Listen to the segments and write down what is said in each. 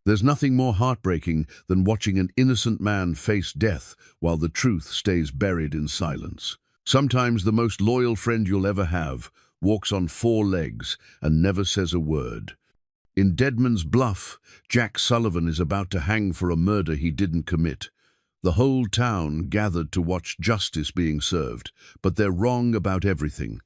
There's nothing more heartbreaking than watching an innocent man face death while the truth stays buried in silence. Sometimes the most loyal friend you'll ever have walks on four legs and never says a word. In Deadman's Bluff, Jack Sullivan is about to hang for a murder he didn't commit. The whole town gathered to watch justice being served, but they're wrong about everything.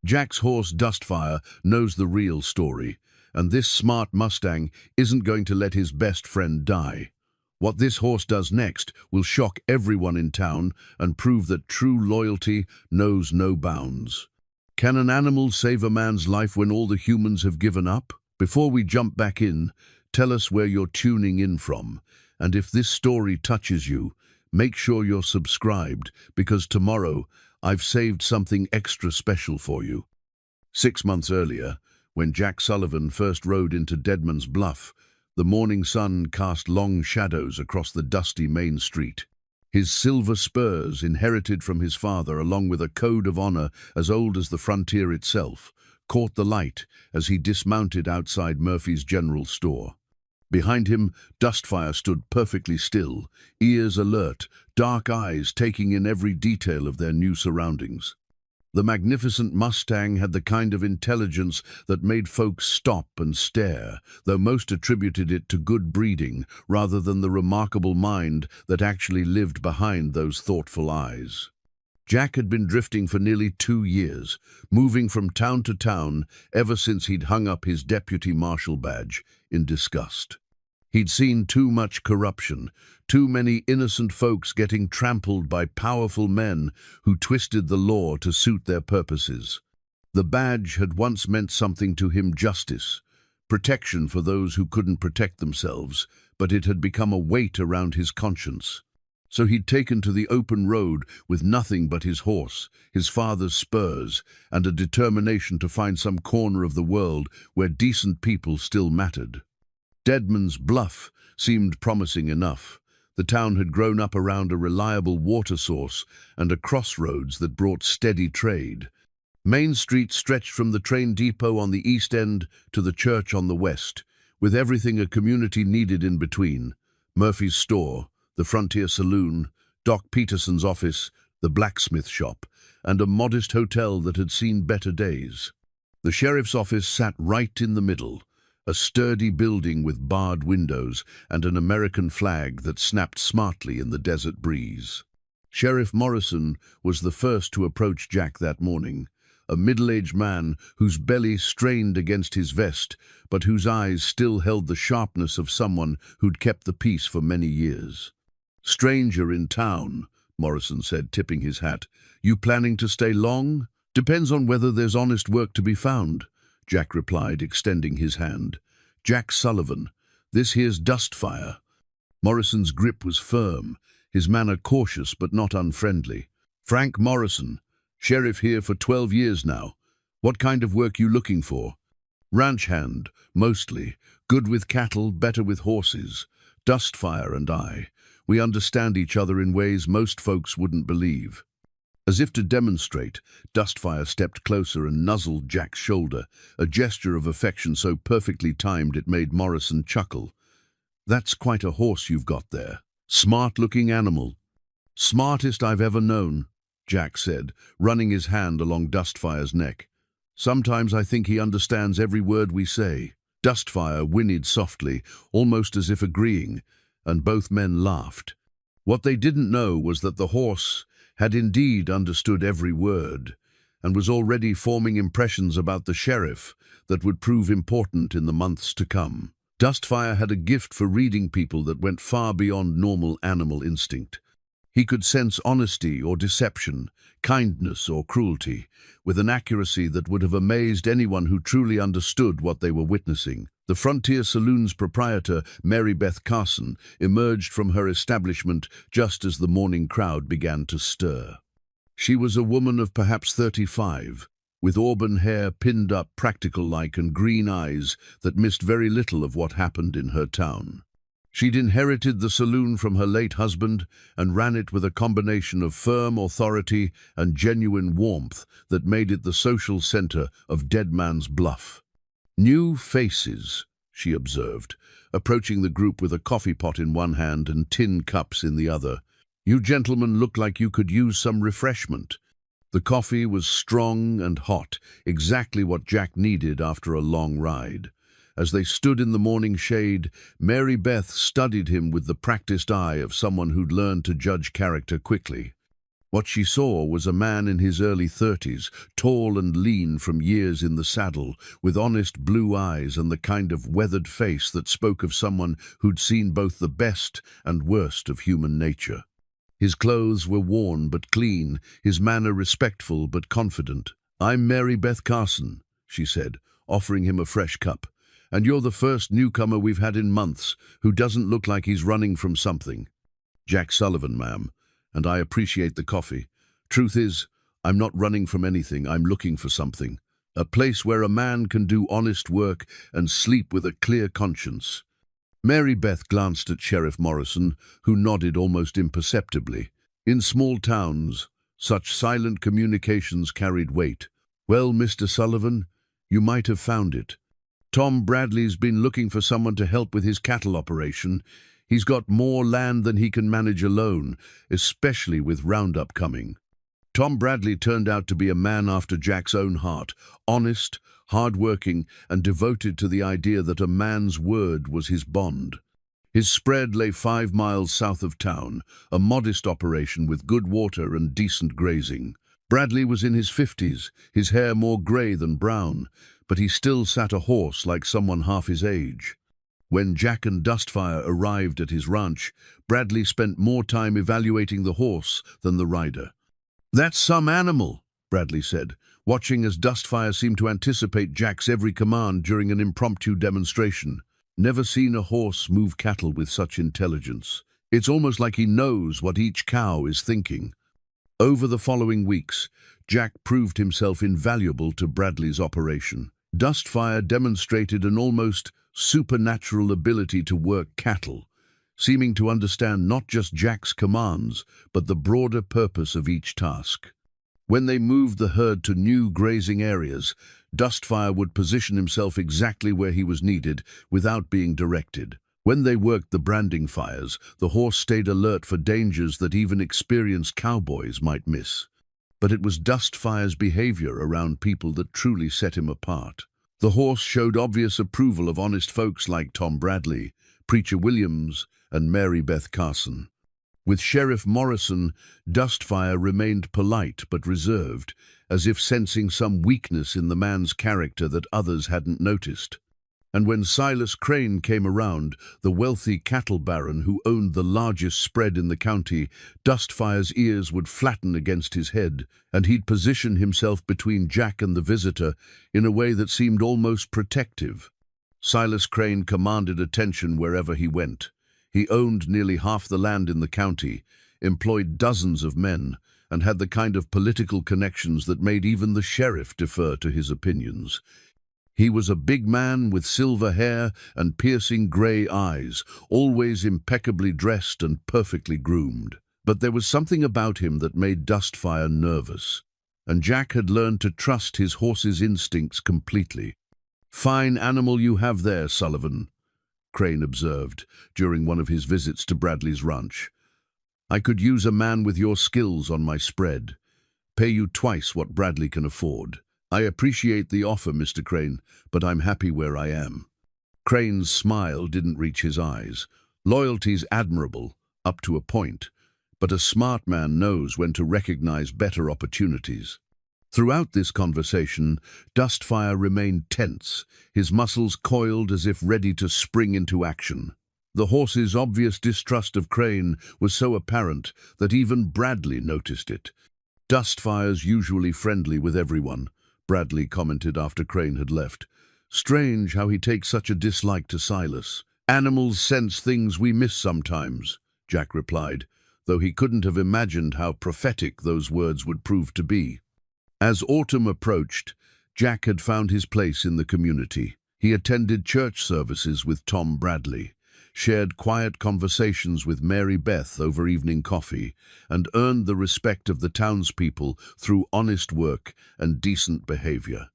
Jack's horse Dustfire knows the real story, and this smart Mustang isn't going to let his best friend die. What this horse does next will shock everyone in town and prove that true loyalty knows no bounds. Can an animal save a man's life when all the humans have given up? Before we jump back in, tell us where you're tuning in from, and if this story touches you, make sure you're subscribed, because tomorrow I've saved something extra special for you. 6 months earlier, when Jack Sullivan first rode into Deadman's Bluff, the morning sun cast long shadows across the dusty main street. His silver spurs, inherited from his father along with a code of honor as old as the frontier itself, caught the light as he dismounted outside Murphy's General Store. Behind him, Dustfire stood perfectly still, ears alert, dark eyes taking in every detail of their new surroundings. The magnificent Mustang had the kind of intelligence that made folks stop and stare, though most attributed it to good breeding rather than the remarkable mind that actually lived behind those thoughtful eyes. Jack had been drifting for nearly 2 years, moving from town to town ever since he'd hung up his deputy marshal badge in disgust. He'd seen too much corruption, too many innocent folks getting trampled by powerful men who twisted the law to suit their purposes. The badge had once meant something to him: justice, protection for those who couldn't protect themselves, but it had become a weight around his conscience. So he'd taken to the open road with nothing but his horse, his father's spurs, and a determination to find some corner of the world where decent people still mattered. Deadman's Bluff seemed promising enough. The town had grown up around a reliable water source and a crossroads that brought steady trade. Main Street stretched from the train depot on the east end to the church on the west, with everything a community needed in between: Murphy's store, the Frontier Saloon, Doc Peterson's office, the blacksmith shop, and a modest hotel that had seen better days. The sheriff's office sat right in the middle, a sturdy building with barred windows and an American flag that snapped smartly in the desert breeze. Sheriff Morrison was the first to approach Jack that morning, a middle-aged man whose belly strained against his vest, but whose eyes still held the sharpness of someone who'd kept the peace for many years. "Stranger in town," Morrison said, tipping his hat. "You planning to stay long?" "Depends on whether there's honest work to be found," Jack replied, extending his hand. "Jack Sullivan. This here's Dustfire." Morrison's grip was firm, his manner cautious but not unfriendly. "Frank Morrison. Sheriff here for 12 years now. What kind of work you looking for?" "Ranch hand, mostly. Good with cattle, better with horses. Dustfire and I. We understand each other in ways most folks wouldn't believe." As if to demonstrate, Dustfire stepped closer and nuzzled Jack's shoulder, a gesture of affection so perfectly timed it made Morrison chuckle. "That's quite a horse you've got there. Smart-looking animal." "Smartest I've ever known," Jack said, running his hand along Dustfire's neck. "Sometimes I think he understands every word we say." Dustfire whinnied softly, almost as if agreeing, and both men laughed. What they didn't know was that the horse had indeed understood every word, and was already forming impressions about the sheriff that would prove important in the months to come. Dustfire had a gift for reading people that went far beyond normal animal instinct. He could sense honesty or deception, kindness or cruelty, with an accuracy that would have amazed anyone who truly understood what they were witnessing. The Frontier Saloon's proprietor, Mary Beth Carson, emerged from her establishment just as the morning crowd began to stir. She was a woman of perhaps 35, with auburn hair pinned up practical-like and green eyes that missed very little of what happened in her town. She'd inherited the saloon from her late husband and ran it with a combination of firm authority and genuine warmth that made it the social center of Deadman's Bluff. New faces, she observed, approaching the group with a coffee pot in one hand and tin cups in the other. "You gentlemen look like you could use some refreshment." The coffee was strong and hot, exactly what Jack needed after a long ride. As they stood in the morning shade, Mary Beth studied him with the practiced eye of someone who'd learned to judge character quickly. What she saw was a man in his early 30s, tall and lean from years in the saddle, with honest blue eyes and the kind of weathered face that spoke of someone who'd seen both the best and worst of human nature. His clothes were worn but clean, his manner respectful but confident. "I'm Mary Beth Carson," she said, offering him a fresh cup. "And you're the first newcomer we've had in months who doesn't look like he's running from something." "Jack Sullivan, ma'am, and I appreciate the coffee. Truth is, I'm not running from anything, I'm looking for something. A place where a man can do honest work and sleep with a clear conscience." Mary Beth glanced at Sheriff Morrison, who nodded almost imperceptibly. In small towns, such silent communications carried weight. "Well, Mr. Sullivan, you might have found it. Tom Bradley's been looking for someone to help with his cattle operation. He's got more land than he can manage alone, especially with Roundup coming." Tom Bradley turned out to be a man after Jack's own heart, honest, hard-working, and devoted to the idea that a man's word was his bond. His spread lay 5 miles south of town, a modest operation with good water and decent grazing. Bradley was in his 50s, his hair more grey than brown, but he still sat a horse like someone half his age. When Jack and Dustfire arrived at his ranch, Bradley spent more time evaluating the horse than the rider. "That's some animal," Bradley said, watching as Dustfire seemed to anticipate Jack's every command during an impromptu demonstration. "Never seen a horse move cattle with such intelligence. It's almost like he knows what each cow is thinking." Over the following weeks, Jack proved himself invaluable to Bradley's operation. Dustfire demonstrated an almost supernatural ability to work cattle, seeming to understand not just Jack's commands, but the broader purpose of each task. When they moved the herd to new grazing areas, Dustfire would position himself exactly where he was needed without being directed. When they worked the branding fires, the horse stayed alert for dangers that even experienced cowboys might miss. But it was Dustfire's behavior around people that truly set him apart. The horse showed obvious approval of honest folks like Tom Bradley, Preacher Williams, and Mary Beth Carson. With Sheriff Morrison, Dustfire remained polite but reserved, as if sensing some weakness in the man's character that others hadn't noticed. And when Silas Crane came around, the wealthy cattle baron who owned the largest spread in the county, Dustfire's ears would flatten against his head, and he'd position himself between Jack and the visitor in a way that seemed almost protective. Silas Crane commanded attention wherever he went. He owned nearly half the land in the county, employed dozens of men, and had the kind of political connections that made even the sheriff defer to his opinions. He was a big man with silver hair and piercing grey eyes, always impeccably dressed and perfectly groomed. But there was something about him that made Dustfire nervous, and Jack had learned to trust his horse's instincts completely. "Fine animal you have there, Sullivan," Crane observed during one of his visits to Bradley's ranch. "I could use a man with your skills on my spread. Pay you twice what Bradley can afford." "I appreciate the offer, Mr. Crane, but I'm happy where I am." Crane's smile didn't reach his eyes. Loyalty's admirable, up to a point, but a smart man knows when to recognize better opportunities. Throughout this conversation, Dustfire remained tense, his muscles coiled as if ready to spring into action. The horse's obvious distrust of Crane was so apparent that even Bradley noticed it. "Dustfire's usually friendly with everyone," Bradley commented after Crane had left. "Strange how he takes such a dislike to Silas." "Animals sense things we miss sometimes," Jack replied, though he couldn't have imagined how prophetic those words would prove to be. As autumn approached, Jack had found his place in the community. He attended church services with Tom Bradley, shared quiet conversations with Mary Beth over evening coffee, and earned the respect of the townspeople through honest work and decent behavior.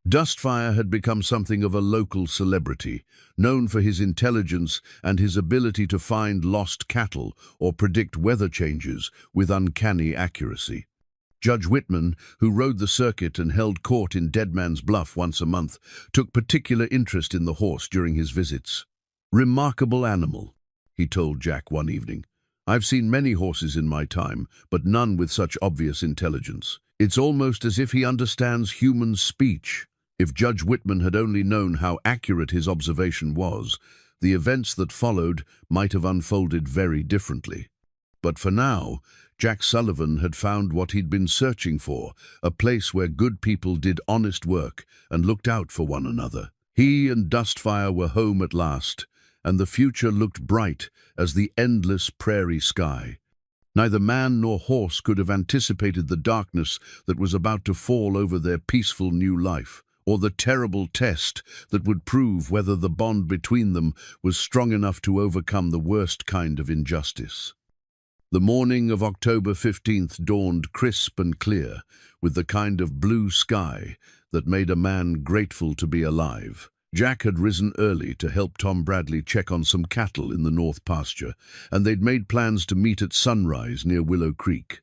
Dustfire had become something of a local celebrity, known for his intelligence and his ability to find lost cattle or predict weather changes with uncanny accuracy. Judge Whitman, who rode the circuit and held court in Deadman's Bluff once a month, took particular interest in the horse during his visits. "Remarkable animal," he told Jack one evening. "I've seen many horses in my time, but none with such obvious intelligence. It's almost as if he understands human speech." If Judge Whitman had only known how accurate his observation was, the events that followed might have unfolded very differently. But for now, Jack Sullivan had found what he'd been searching for, a place where good people did honest work and looked out for one another. He and Dustfire were home at last, and the future looked bright as the endless prairie sky. Neither man nor horse could have anticipated the darkness that was about to fall over their peaceful new life, or the terrible test that would prove whether the bond between them was strong enough to overcome the worst kind of injustice. The morning of October 15th dawned crisp and clear, with the kind of blue sky that made a man grateful to be alive. Jack had risen early to help Tom Bradley check on some cattle in the north pasture, and they'd made plans to meet at sunrise near Willow Creek.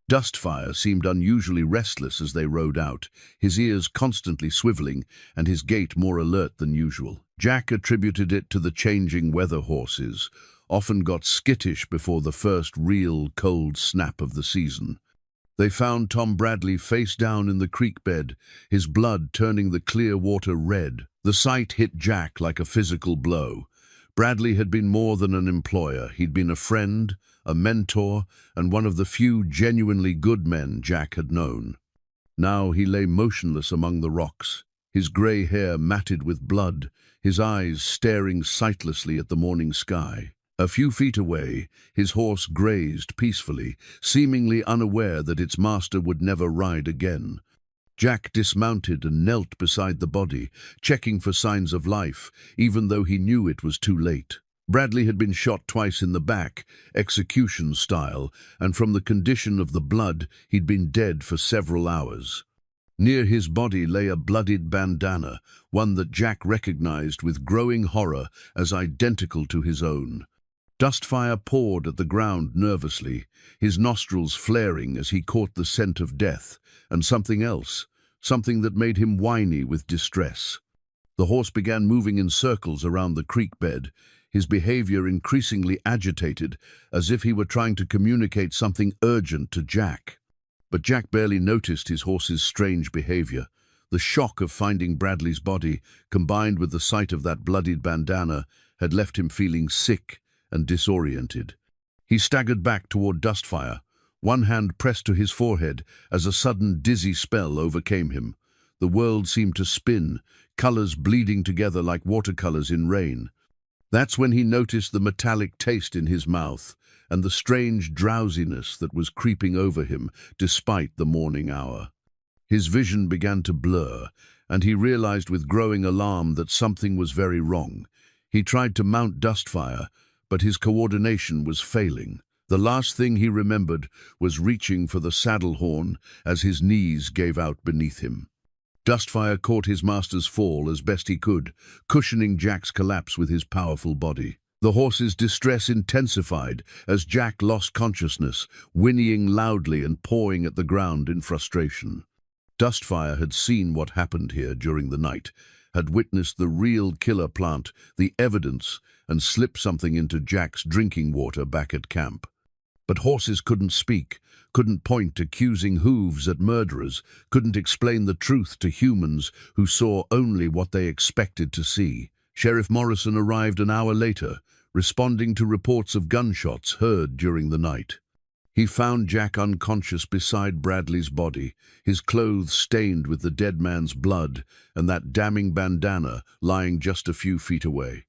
Dustfire seemed unusually restless as they rode out, his ears constantly swiveling and his gait more alert than usual. Jack attributed it to the changing weather. Horses often got skittish before the first real cold snap of the season. They found Tom Bradley face down in the creek bed, his blood turning the clear water red. The sight hit Jack like a physical blow. Bradley had been more than an employer. He'd been a friend, a mentor, and one of the few genuinely good men Jack had known. Now he lay motionless among the rocks, his grey hair matted with blood, his eyes staring sightlessly at the morning sky. A few feet away, his horse grazed peacefully, seemingly unaware that its master would never ride again. Jack dismounted and knelt beside the body, checking for signs of life, even though he knew it was too late. Bradley had been shot twice in the back, execution style, and from the condition of the blood, he'd been dead for several hours. Near his body lay a bloodied bandana, one that Jack recognized with growing horror as identical to his own. Dustfire pawed at the ground nervously, his nostrils flaring as he caught the scent of death, and something else, something that made him whiny with distress. The horse began moving in circles around the creek bed, his behavior increasingly agitated, as if he were trying to communicate something urgent to Jack. But Jack barely noticed his horse's strange behavior. The shock of finding Bradley's body, combined with the sight of that bloodied bandana, had left him feeling sick and disoriented. He staggered back toward Dustfire, one hand pressed to his forehead as a sudden dizzy spell overcame him. The world seemed to spin, colors bleeding together like watercolors in rain. That's when he noticed the metallic taste in his mouth and the strange drowsiness that was creeping over him despite the morning hour. His vision began to blur, and he realized with growing alarm that something was very wrong. He tried to mount Dustfire, but his coordination was failing. The last thing he remembered was reaching for the saddle horn as his knees gave out beneath him. Dustfire caught his master's fall as best he could, cushioning Jack's collapse with his powerful body. The horse's distress intensified as Jack lost consciousness, whinnying loudly and pawing at the ground in frustration. Dustfire had seen what happened here during the night, had witnessed the real killer plant, the evidence, and slipped something into Jack's drinking water back at camp. But horses couldn't speak, couldn't point accusing hooves at murderers, couldn't explain the truth to humans who saw only what they expected to see. Sheriff Morrison arrived an hour later, responding to reports of gunshots heard during the night. He found Jack unconscious beside Bradley's body, his clothes stained with the dead man's blood, and that damning bandana lying just a few feet away.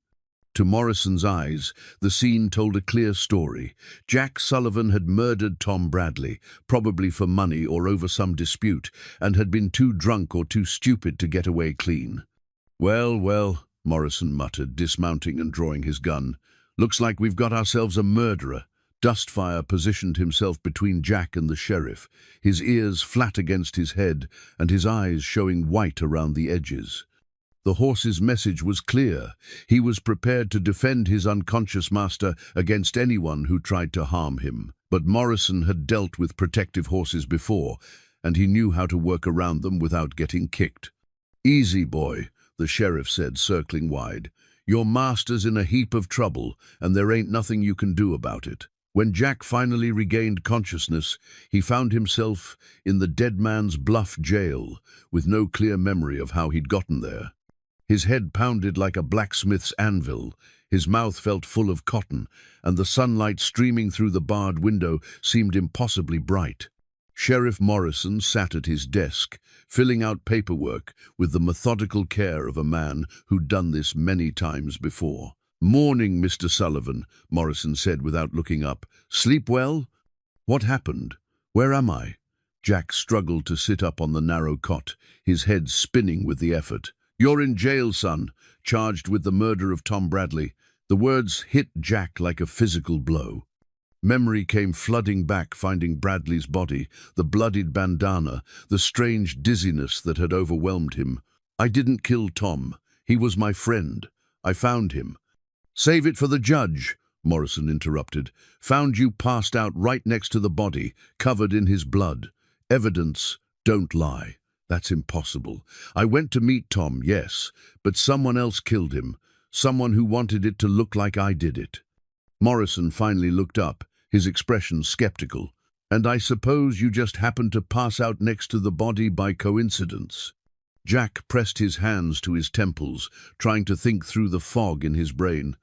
To Morrison's eyes, the scene told a clear story. Jack Sullivan had murdered Tom Bradley, probably for money or over some dispute, and had been too drunk or too stupid to get away clean. "Well, well," Morrison muttered, dismounting and drawing his gun. "Looks like we've got ourselves a murderer." Dustfire positioned himself between Jack and the sheriff, his ears flat against his head and his eyes showing white around the edges. The horse's message was clear. He was prepared to defend his unconscious master against anyone who tried to harm him. But Morrison had dealt with protective horses before, and he knew how to work around them without getting kicked. "Easy, boy," the sheriff said, circling wide. "Your master's in a heap of trouble, and there ain't nothing you can do about it." When Jack finally regained consciousness, he found himself in the Dead Man's Bluff jail, with no clear memory of how he'd gotten there. His head pounded like a blacksmith's anvil, his mouth felt full of cotton, and the sunlight streaming through the barred window seemed impossibly bright. Sheriff Morrison sat at his desk, filling out paperwork with the methodical care of a man who'd done this many times before. "Morning, Mr. Sullivan," Morrison said without looking up. "Sleep well?" "What happened? Where am I?" Jack struggled to sit up on the narrow cot, his head spinning with the effort. "You're in jail, son, charged with the murder of Tom Bradley." The words hit Jack like a physical blow. Memory came flooding back, finding Bradley's body, the bloodied bandana, the strange dizziness that had overwhelmed him. "I didn't kill Tom. He was my friend. I found him." "Save it for the judge," Morrison interrupted. "Found you passed out right next to the body, covered in his blood. Evidence, don't lie. That's impossible. I went to meet Tom, yes, but someone else killed him. Someone who wanted it to look like I did it." Morrison finally looked up, his expression skeptical. "And I suppose you just happened to pass out next to the body by coincidence?" Jack pressed his hands to his temples, trying to think through the fog in his brain.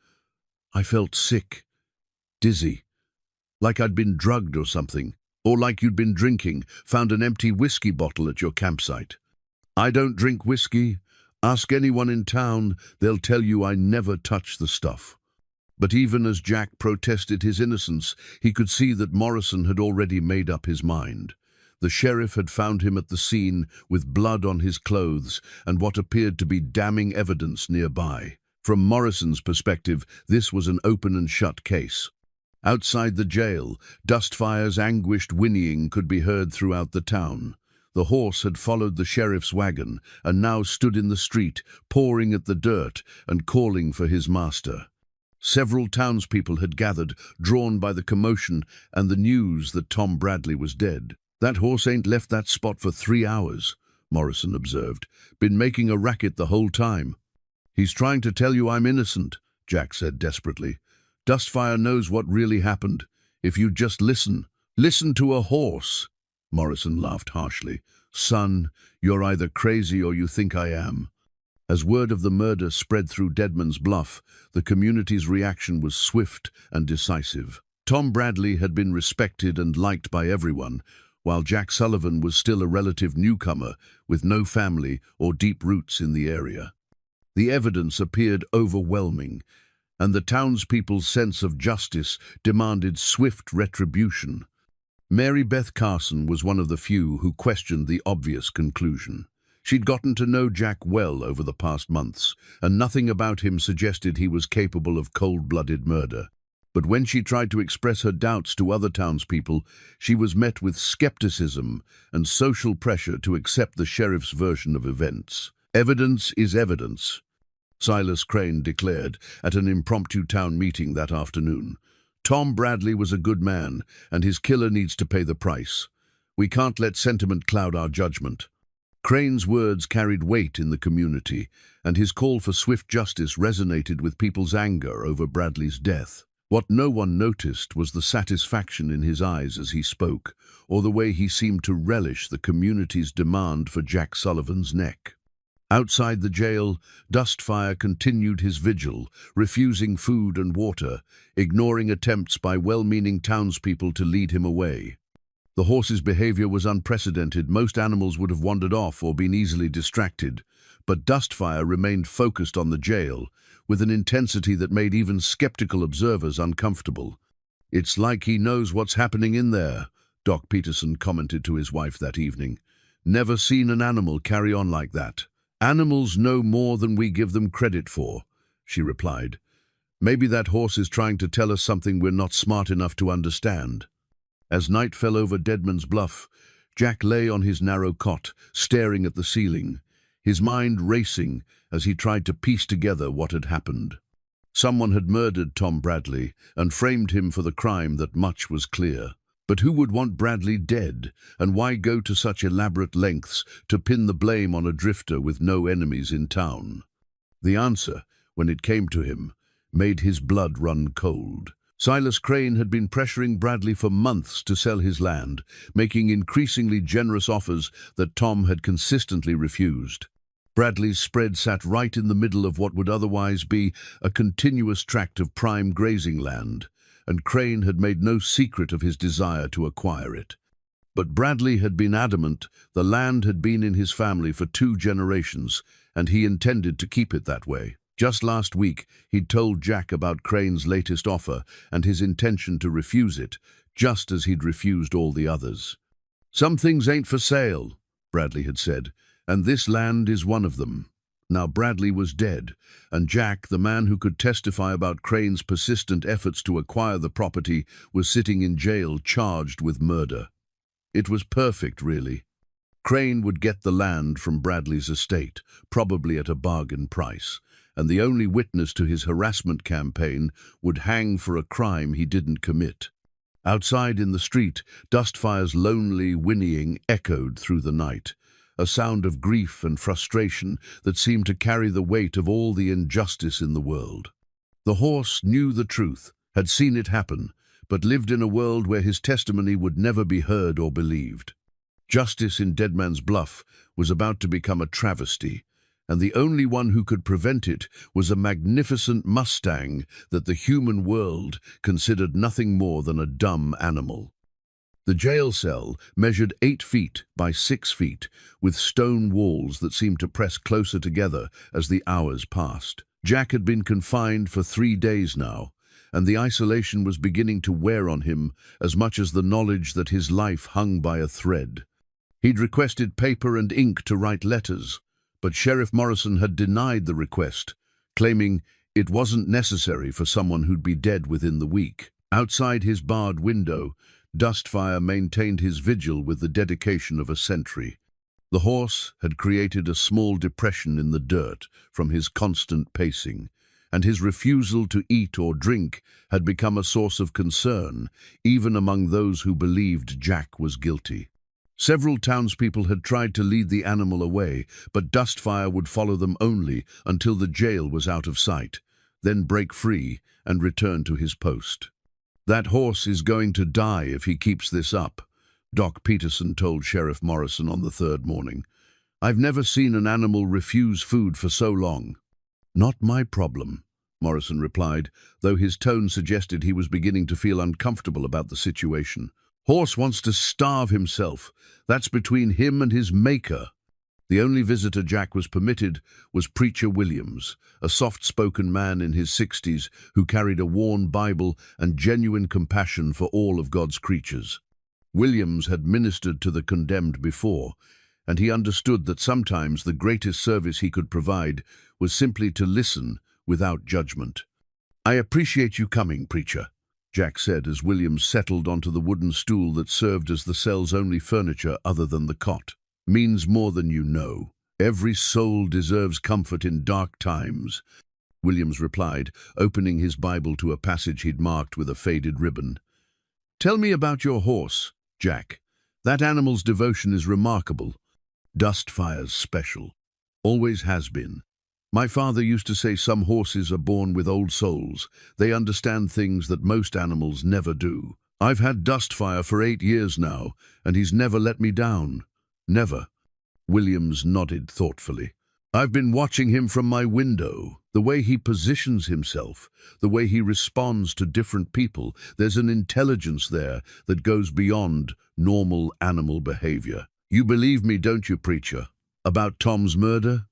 "I felt sick, dizzy, like I'd been drugged or something, or like you'd been drinking, found an empty whiskey bottle at your campsite." "I don't drink whiskey. Ask anyone in town, they'll tell you I never touch the stuff." But even as Jack protested his innocence, he could see that Morrison had already made up his mind. The sheriff had found him at the scene with blood on his clothes and what appeared to be damning evidence nearby. From Morrison's perspective, this was an open and shut case. Outside the jail, Dustfire's anguished whinnying could be heard throughout the town. The horse had followed the sheriff's wagon and now stood in the street, pawing at the dirt and calling for his master. Several townspeople had gathered, drawn by the commotion and the news that Tom Bradley was dead. "That horse ain't left that spot for 3 hours, Morrison observed. "Been making a racket the whole time." "He's trying to tell you I'm innocent," Jack said desperately. "Dustfire knows what really happened. If you'd just listen. Listen to a horse." Morrison laughed harshly. "Son, you're either crazy or you think I am." As word of the murder spread through Deadman's Bluff, the community's reaction was swift and decisive. Tom Bradley had been respected and liked by everyone, while Jack Sullivan was still a relative newcomer with no family or deep roots in the area. The evidence appeared overwhelming, and the townspeople's sense of justice demanded swift retribution. Mary Beth Carson was one of the few who questioned the obvious conclusion. She'd gotten to know Jack well over the past months, and nothing about him suggested he was capable of cold-blooded murder. But when she tried to express her doubts to other townspeople, she was met with skepticism and social pressure to accept the sheriff's version of events. "Evidence is evidence," Silas Crane declared at an impromptu town meeting that afternoon. "Tom Bradley was a good man, and his killer needs to pay the price. We can't let sentiment cloud our judgment." Crane's words carried weight in the community, and his call for swift justice resonated with people's anger over Bradley's death. What no one noticed was the satisfaction in his eyes as he spoke, or the way he seemed to relish the community's demand for Jack Sullivan's neck. Outside the jail, Dustfire continued his vigil, refusing food and water, ignoring attempts by well-meaning townspeople to lead him away. The horse's behavior was unprecedented. Most animals would have wandered off or been easily distracted, but Dustfire remained focused on the jail, with an intensity that made even skeptical observers uncomfortable. "It's like he knows what's happening in there," Doc Peterson commented to his wife that evening. "Never seen an animal carry on like that." "Animals know more than we give them credit for," she replied. Maybe that horse is trying to tell us something we're not smart enough to understand. As night fell over Deadman's Bluff, Jack lay on his narrow cot, staring at the ceiling, his mind racing as he tried to piece together what had happened. Someone had murdered Tom Bradley and framed him for the crime. That much was clear. But who would want Bradley dead, and why go to such elaborate lengths to pin the blame on a drifter with no enemies in town? The answer, when it came to him, made his blood run cold. Silas Crane had been pressuring Bradley for months to sell his land, making increasingly generous offers that Tom had consistently refused. Bradley's spread sat right in the middle of what would otherwise be a continuous tract of prime grazing land, and Crane had made no secret of his desire to acquire it. But Bradley had been adamant the land had been in his family for 2 generations, and he intended to keep it that way. Just last week, he'd told Jack about Crane's latest offer and his intention to refuse it, just as he'd refused all the others. "Some things ain't for sale," Bradley had said, "and this land is one of them." Now Bradley was dead, and Jack, the man who could testify about Crane's persistent efforts to acquire the property, was sitting in jail charged with murder. It was perfect, really. Crane would get the land from Bradley's estate, probably at a bargain price, and the only witness to his harassment campaign would hang for a crime he didn't commit. Outside in the street, Dustfire's lonely whinnying echoed through the night, a sound of grief and frustration that seemed to carry the weight of all the injustice in the world. The horse knew the truth, had seen it happen, but lived in a world where his testimony would never be heard or believed. Justice in Deadman's Bluff was about to become a travesty, and the only one who could prevent it was a magnificent Mustang that the human world considered nothing more than a dumb animal. The jail cell measured 8 feet by 6 feet, with stone walls that seemed to press closer together as the hours passed. Jack had been confined for 3 days now, and the isolation was beginning to wear on him as much as the knowledge that his life hung by a thread. He'd requested paper and ink to write letters, but Sheriff Morrison had denied the request, claiming it wasn't necessary for someone who'd be dead within the week. Outside his barred window, Dustfire maintained his vigil with the dedication of a sentry. The horse had created a small depression in the dirt from his constant pacing, and his refusal to eat or drink had become a source of concern, even among those who believed Jack was guilty. Several townspeople had tried to lead the animal away, but Dustfire would follow them only until the jail was out of sight, then break free and return to his post. "That horse is going to die if he keeps this up," Doc Peterson told Sheriff Morrison on the 3rd morning. "I've never seen an animal refuse food for so long." "Not my problem," Morrison replied, though his tone suggested he was beginning to feel uncomfortable about the situation. "Horse wants to starve himself. That's between him and his maker." The only visitor Jack was permitted was Preacher Williams, a soft-spoken man in his 60s who carried a worn Bible and genuine compassion for all of God's creatures. Williams had ministered to the condemned before, and he understood that sometimes the greatest service he could provide was simply to listen without judgment. "I appreciate you coming, Preacher," Jack said as Williams settled onto the wooden stool that served as the cell's only furniture other than the cot. "Means more than you know. Every soul deserves comfort in dark times," Williams replied, opening his Bible to a passage he'd marked with a faded ribbon. "Tell me about your horse, Jack. That animal's devotion is remarkable. Dustfire's special. Always has been. My father used to say some horses are born with old souls. They understand things that most animals never do. I've had Dustfire for 8 years now, and he's never let me down. Never." Williams nodded thoughtfully. "I've been watching him from my window. The way he positions himself, the way he responds to different people, there's an intelligence there that goes beyond normal animal behavior. You believe me, don't you, Preacher, about Tom's murder?"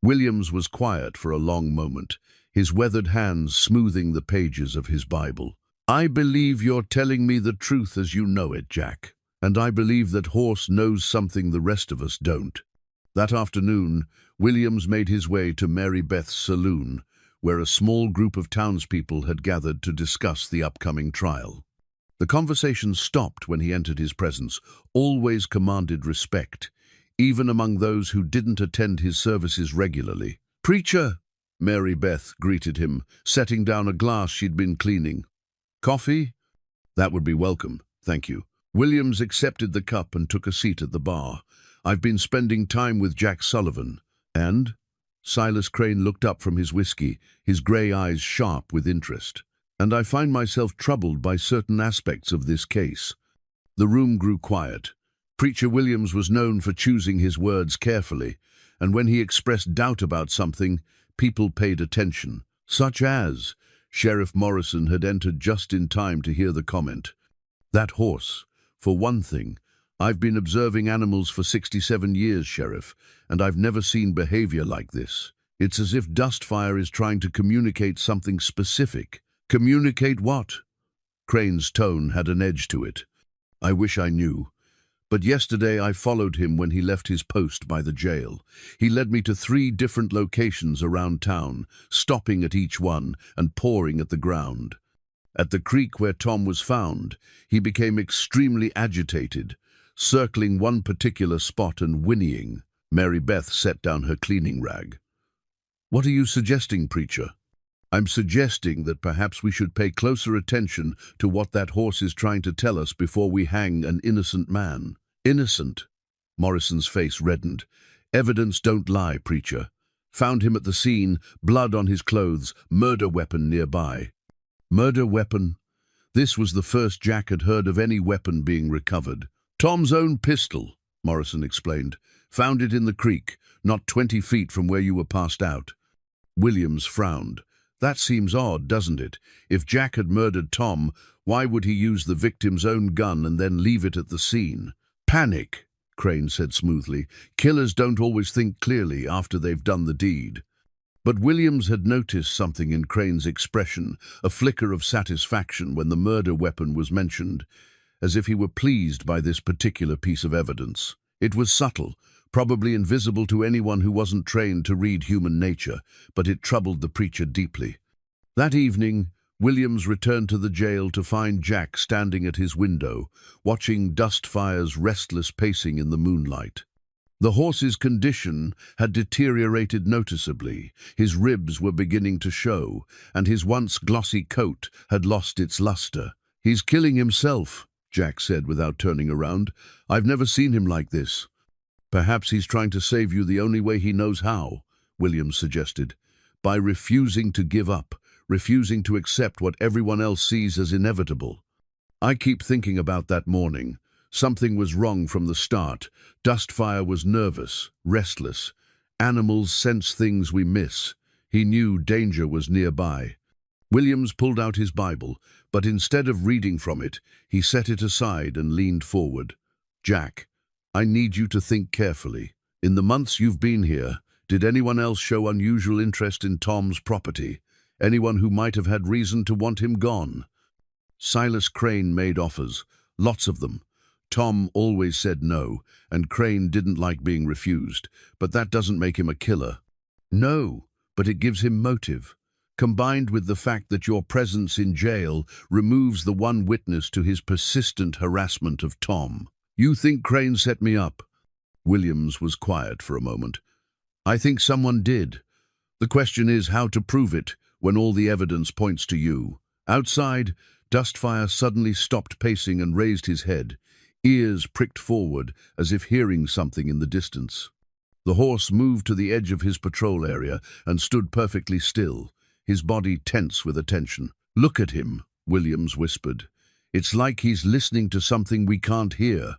Williams was quiet for a long moment, his weathered hands smoothing the pages of his Bible. "I believe you're telling me the truth as you know it, Jack. And I believe that horse knows something the rest of us don't." That afternoon, Williams made his way to Mary Beth's saloon, where a small group of townspeople had gathered to discuss the upcoming trial. The conversation stopped when he entered his presence, always commanded respect, even among those who didn't attend his services regularly. "Preacher!" Mary Beth greeted him, setting down a glass she'd been cleaning. "Coffee?" "That would be welcome, thank you." Williams accepted the cup and took a seat at the bar. "I've been spending time with Jack Sullivan." "And?" Silas Crane looked up from his whiskey, his grey eyes sharp with interest. "And I find myself troubled by certain aspects of this case." The room grew quiet. Preacher Williams was known for choosing his words carefully, and when he expressed doubt about something, people paid attention. Such as, Sheriff Morrison had entered just in time to hear the comment. "That horse. For one thing, I've been observing animals for 67 years, Sheriff, and I've never seen behavior like this. It's as if Dustfire is trying to communicate something specific." "Communicate what?" Crane's tone had an edge to it. "I wish I knew. But yesterday I followed him when he left his post by the jail. He led me to 3 different locations around town, stopping at each one and pawing at the ground. At the creek where Tom was found, he became extremely agitated, circling one particular spot and whinnying." Mary Beth set down her cleaning rag. "What are you suggesting, Preacher?" "I'm suggesting that perhaps we should pay closer attention to what that horse is trying to tell us before we hang an innocent man." "Innocent?" Morrison's face reddened. "Evidence don't lie, Preacher. Found him at the scene, blood on his clothes, murder weapon nearby." "Murder weapon?" This was the first Jack had heard of any weapon being recovered. "Tom's own pistol," Morrison explained. "Found it in the creek, not 20 feet from where you were passed out." Williams frowned. "That seems odd, doesn't it? If Jack had murdered Tom, why would he use the victim's own gun and then leave it at the scene?" "Panic," Crane said smoothly. "Killers don't always think clearly after they've done the deed." But Williams had noticed something in Crane's expression, a flicker of satisfaction when the murder weapon was mentioned, as if he were pleased by this particular piece of evidence. It was subtle, probably invisible to anyone who wasn't trained to read human nature, but it troubled the preacher deeply. That evening, Williams returned to the jail to find Jack standing at his window, watching Dustfire's restless pacing in the moonlight. The horse's condition had deteriorated noticeably. His ribs were beginning to show, and his once glossy coat had lost its luster. "He's killing himself," Jack said without turning around. "I've never seen him like this." "Perhaps he's trying to save you the only way he knows how," Williams suggested. "By refusing to give up, refusing to accept what everyone else sees as inevitable." "I keep thinking about that morning. Something was wrong from the start. Dustfire was nervous, restless. Animals sense things we miss. He knew danger was nearby." Williams pulled out his Bible, but instead of reading from it, he set it aside and leaned forward. "Jack, I need you to think carefully. In the months you've been here, did anyone else show unusual interest in Tom's property? Anyone who might have had reason to want him gone?" Silas Crane made offers, lots of them. Tom always said no, and Crane didn't like being refused, but that doesn't make him a killer. "No, but it gives him motive. Combined with the fact that your presence in jail removes the one witness to his persistent harassment of Tom." "You think Crane set me up?" Williams was quiet for a moment. "I think someone did. The question is how to prove it when all the evidence points to you." Outside, Dustfire suddenly stopped pacing and raised his head, ears pricked forward as if hearing something in the distance. The horse moved to the edge of his patrol area and stood perfectly still, his body tense with attention. "Look at him," Williams whispered. "It's like he's listening to something we can't hear."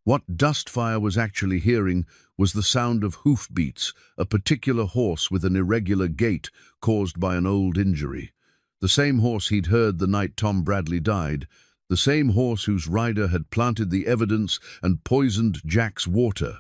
What Dustfire was actually hearing was the sound of hoofbeats, a particular horse with an irregular gait caused by an old injury. The same horse he'd heard the night Tom Bradley died, the same horse whose rider had planted the evidence and poisoned Jack's water.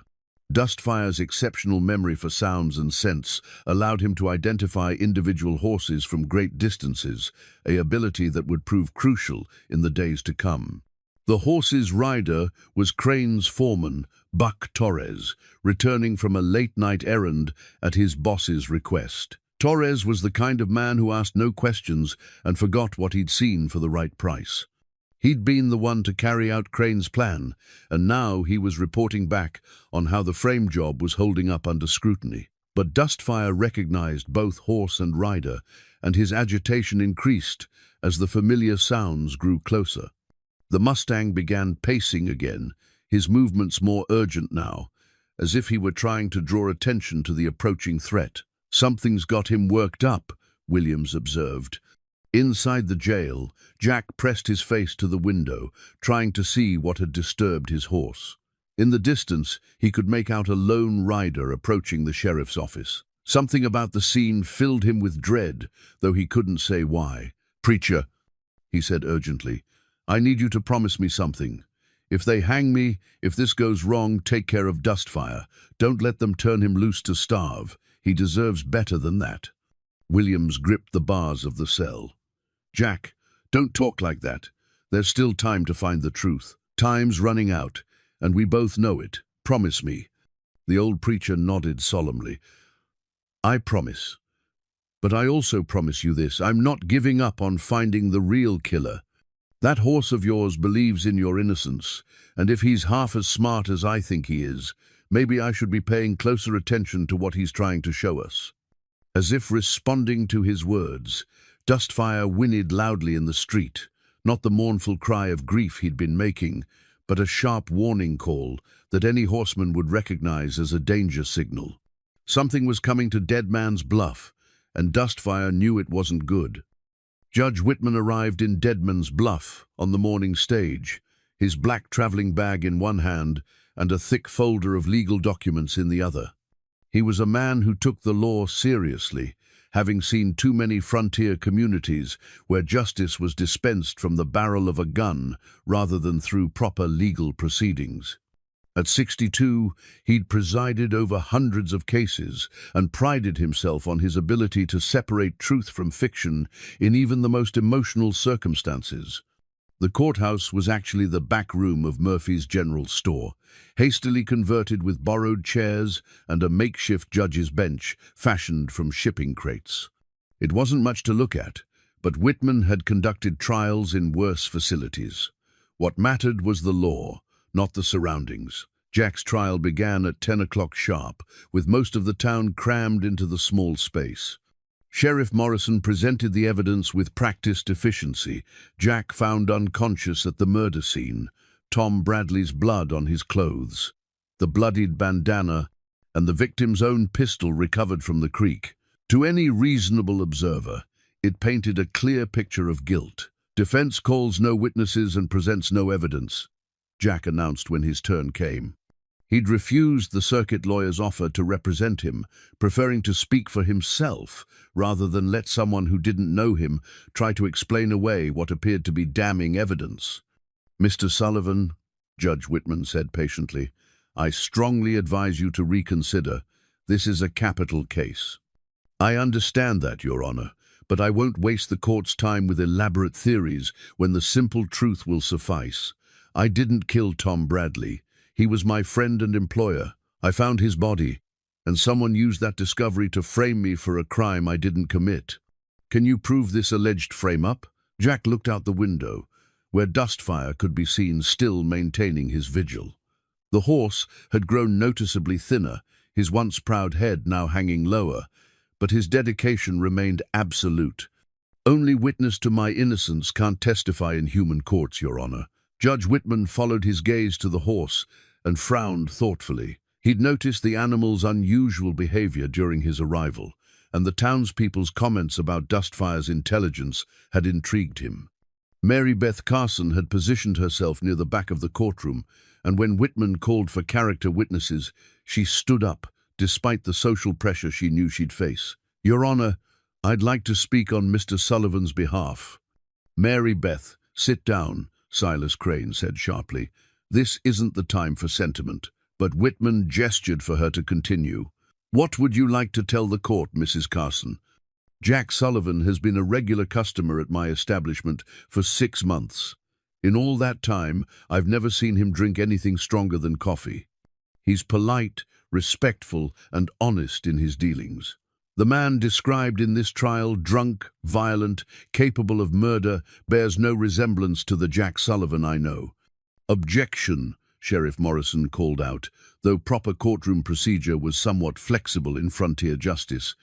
Dustfire's exceptional memory for sounds and scents allowed him to identify individual horses from great distances, an ability that would prove crucial in the days to come. The horse's rider was Crane's foreman, Buck Torres, returning from a late-night errand at his boss's request. Torres was the kind of man who asked no questions and forgot what he'd seen for the right price. He'd been the one to carry out Crane's plan, and now he was reporting back on how the frame job was holding up under scrutiny. But Dustfire recognized both horse and rider, and his agitation increased as the familiar sounds grew closer. The Mustang began pacing again, his movements more urgent now, as if he were trying to draw attention to the approaching threat. "Something's got him worked up," Williams observed. Inside the jail, Jack pressed his face to the window, trying to see what had disturbed his horse. In the distance, he could make out a lone rider approaching the sheriff's office. Something about the scene filled him with dread, though he couldn't say why. "Preacher," he said urgently, "I need you to promise me something. If they hang me, if this goes wrong, take care of Dustfire. Don't let them turn him loose to starve. He deserves better than that." Williams gripped the bars of the cell. "Jack, don't talk like that. There's still time to find the truth. Time's running out, and we both know it. Promise me." The old preacher nodded solemnly. "I promise. But I also promise you this. I'm not giving up on finding the real killer. That horse of yours believes in your innocence, and if he's half as smart as I think he is, maybe I should be paying closer attention to what he's trying to show us." As if responding to his words, Dustfire whinnied loudly in the street, not the mournful cry of grief he'd been making, but a sharp warning call that any horseman would recognize as a danger signal. Something was coming to Dead Man's Bluff, and Dustfire knew it wasn't good. Judge Whitman arrived in Deadman's Bluff on the morning stage, his black traveling bag in one hand and a thick folder of legal documents in the other. He was a man who took the law seriously, having seen too many frontier communities where justice was dispensed from the barrel of a gun rather than through proper legal proceedings. At 62, he'd presided over hundreds of cases and prided himself on his ability to separate truth from fiction in even the most emotional circumstances. The courthouse was actually the back room of Murphy's General Store, hastily converted with borrowed chairs and a makeshift judge's bench fashioned from shipping crates. It wasn't much to look at, but Whitman had conducted trials in worse facilities. What mattered was the law, not the surroundings. Jack's trial began at 10 o'clock sharp, with most of the town crammed into the small space. Sheriff Morrison presented the evidence with practiced efficiency. Jack found unconscious at the murder scene, Tom Bradley's blood on his clothes, the bloodied bandana, and the victim's own pistol recovered from the creek. To any reasonable observer, it painted a clear picture of guilt. "Defense calls no witnesses and presents no evidence," Jack announced when his turn came. He'd refused the circuit lawyer's offer to represent him, preferring to speak for himself rather than let someone who didn't know him try to explain away what appeared to be damning evidence. "Mr. Sullivan," Judge Whitman said patiently, "I strongly advise you to reconsider. This is a capital case." "I understand that, Your Honor, but I won't waste the court's time with elaborate theories when the simple truth will suffice. I didn't kill Tom Bradley. He was my friend and employer. I found his body, and someone used that discovery to frame me for a crime I didn't commit. Can you prove this alleged frame-up?" Jack looked out the window, where Dustfire could be seen still maintaining his vigil. The horse had grown noticeably thinner, his once proud head now hanging lower, but his dedication remained absolute. "Only witness to my innocence can't testify in human courts, Your Honor." Judge Whitman followed his gaze to the horse and frowned thoughtfully. He'd noticed the animal's unusual behavior during his arrival, and the townspeople's comments about Dustfire's intelligence had intrigued him. Mary Beth Carson had positioned herself near the back of the courtroom, and when Whitman called for character witnesses, she stood up, despite the social pressure she knew she'd face. "Your Honor, I'd like to speak on Mr. Sullivan's behalf." "Mary Beth, sit down," Silas Crane said sharply. "This isn't the time for sentiment." But Whitman gestured for her to continue. "What would you like to tell the court, Mrs. Carson?" "Jack Sullivan has been a regular customer at my establishment for 6 months. In all that time, I've never seen him drink anything stronger than coffee. He's polite, respectful, and honest in his dealings. The man described in this trial, drunk, violent, capable of murder, bears no resemblance to the Jack Sullivan I know. Objection, Sheriff Morrison called out, though proper courtroom procedure was somewhat flexible in frontier justice.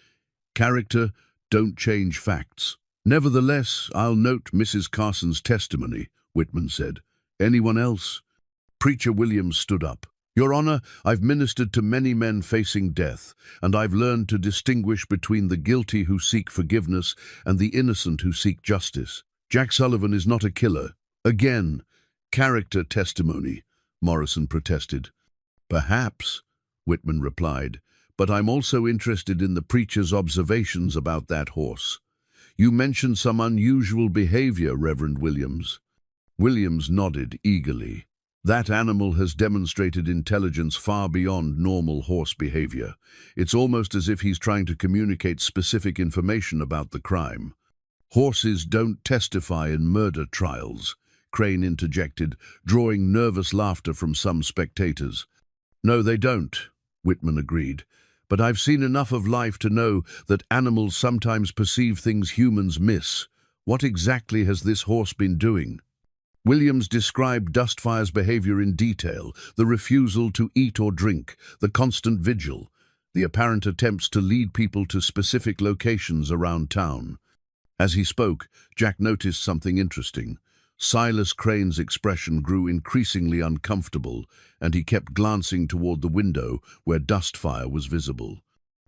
Character, don't change facts. Nevertheless, I'll note Mrs. Carson's testimony, Whitman said. Anyone else? Preacher Williams stood up. Your Honor, I've ministered to many men facing death, and I've learned to distinguish between the guilty who seek forgiveness and the innocent who seek justice. Jack Sullivan is not a killer. Again, character testimony, Morrison protested. Perhaps, Whitman replied, but I'm also interested in the preacher's observations about that horse. You mentioned some unusual behavior, Reverend Williams. Williams nodded eagerly. That animal has demonstrated intelligence far beyond normal horse behavior. It's almost as if he's trying to communicate specific information about the crime. Horses don't testify in murder trials, Crane interjected, drawing nervous laughter from some spectators. No, they don't, Whitman agreed. But I've seen enough of life to know that animals sometimes perceive things humans miss. What exactly has this horse been doing? Williams described Dustfire's behavior in detail, the refusal to eat or drink, the constant vigil, the apparent attempts to lead people to specific locations around town. As he spoke, Jack noticed something interesting. Silas Crane's expression grew increasingly uncomfortable, and he kept glancing toward the window where Dustfire was visible.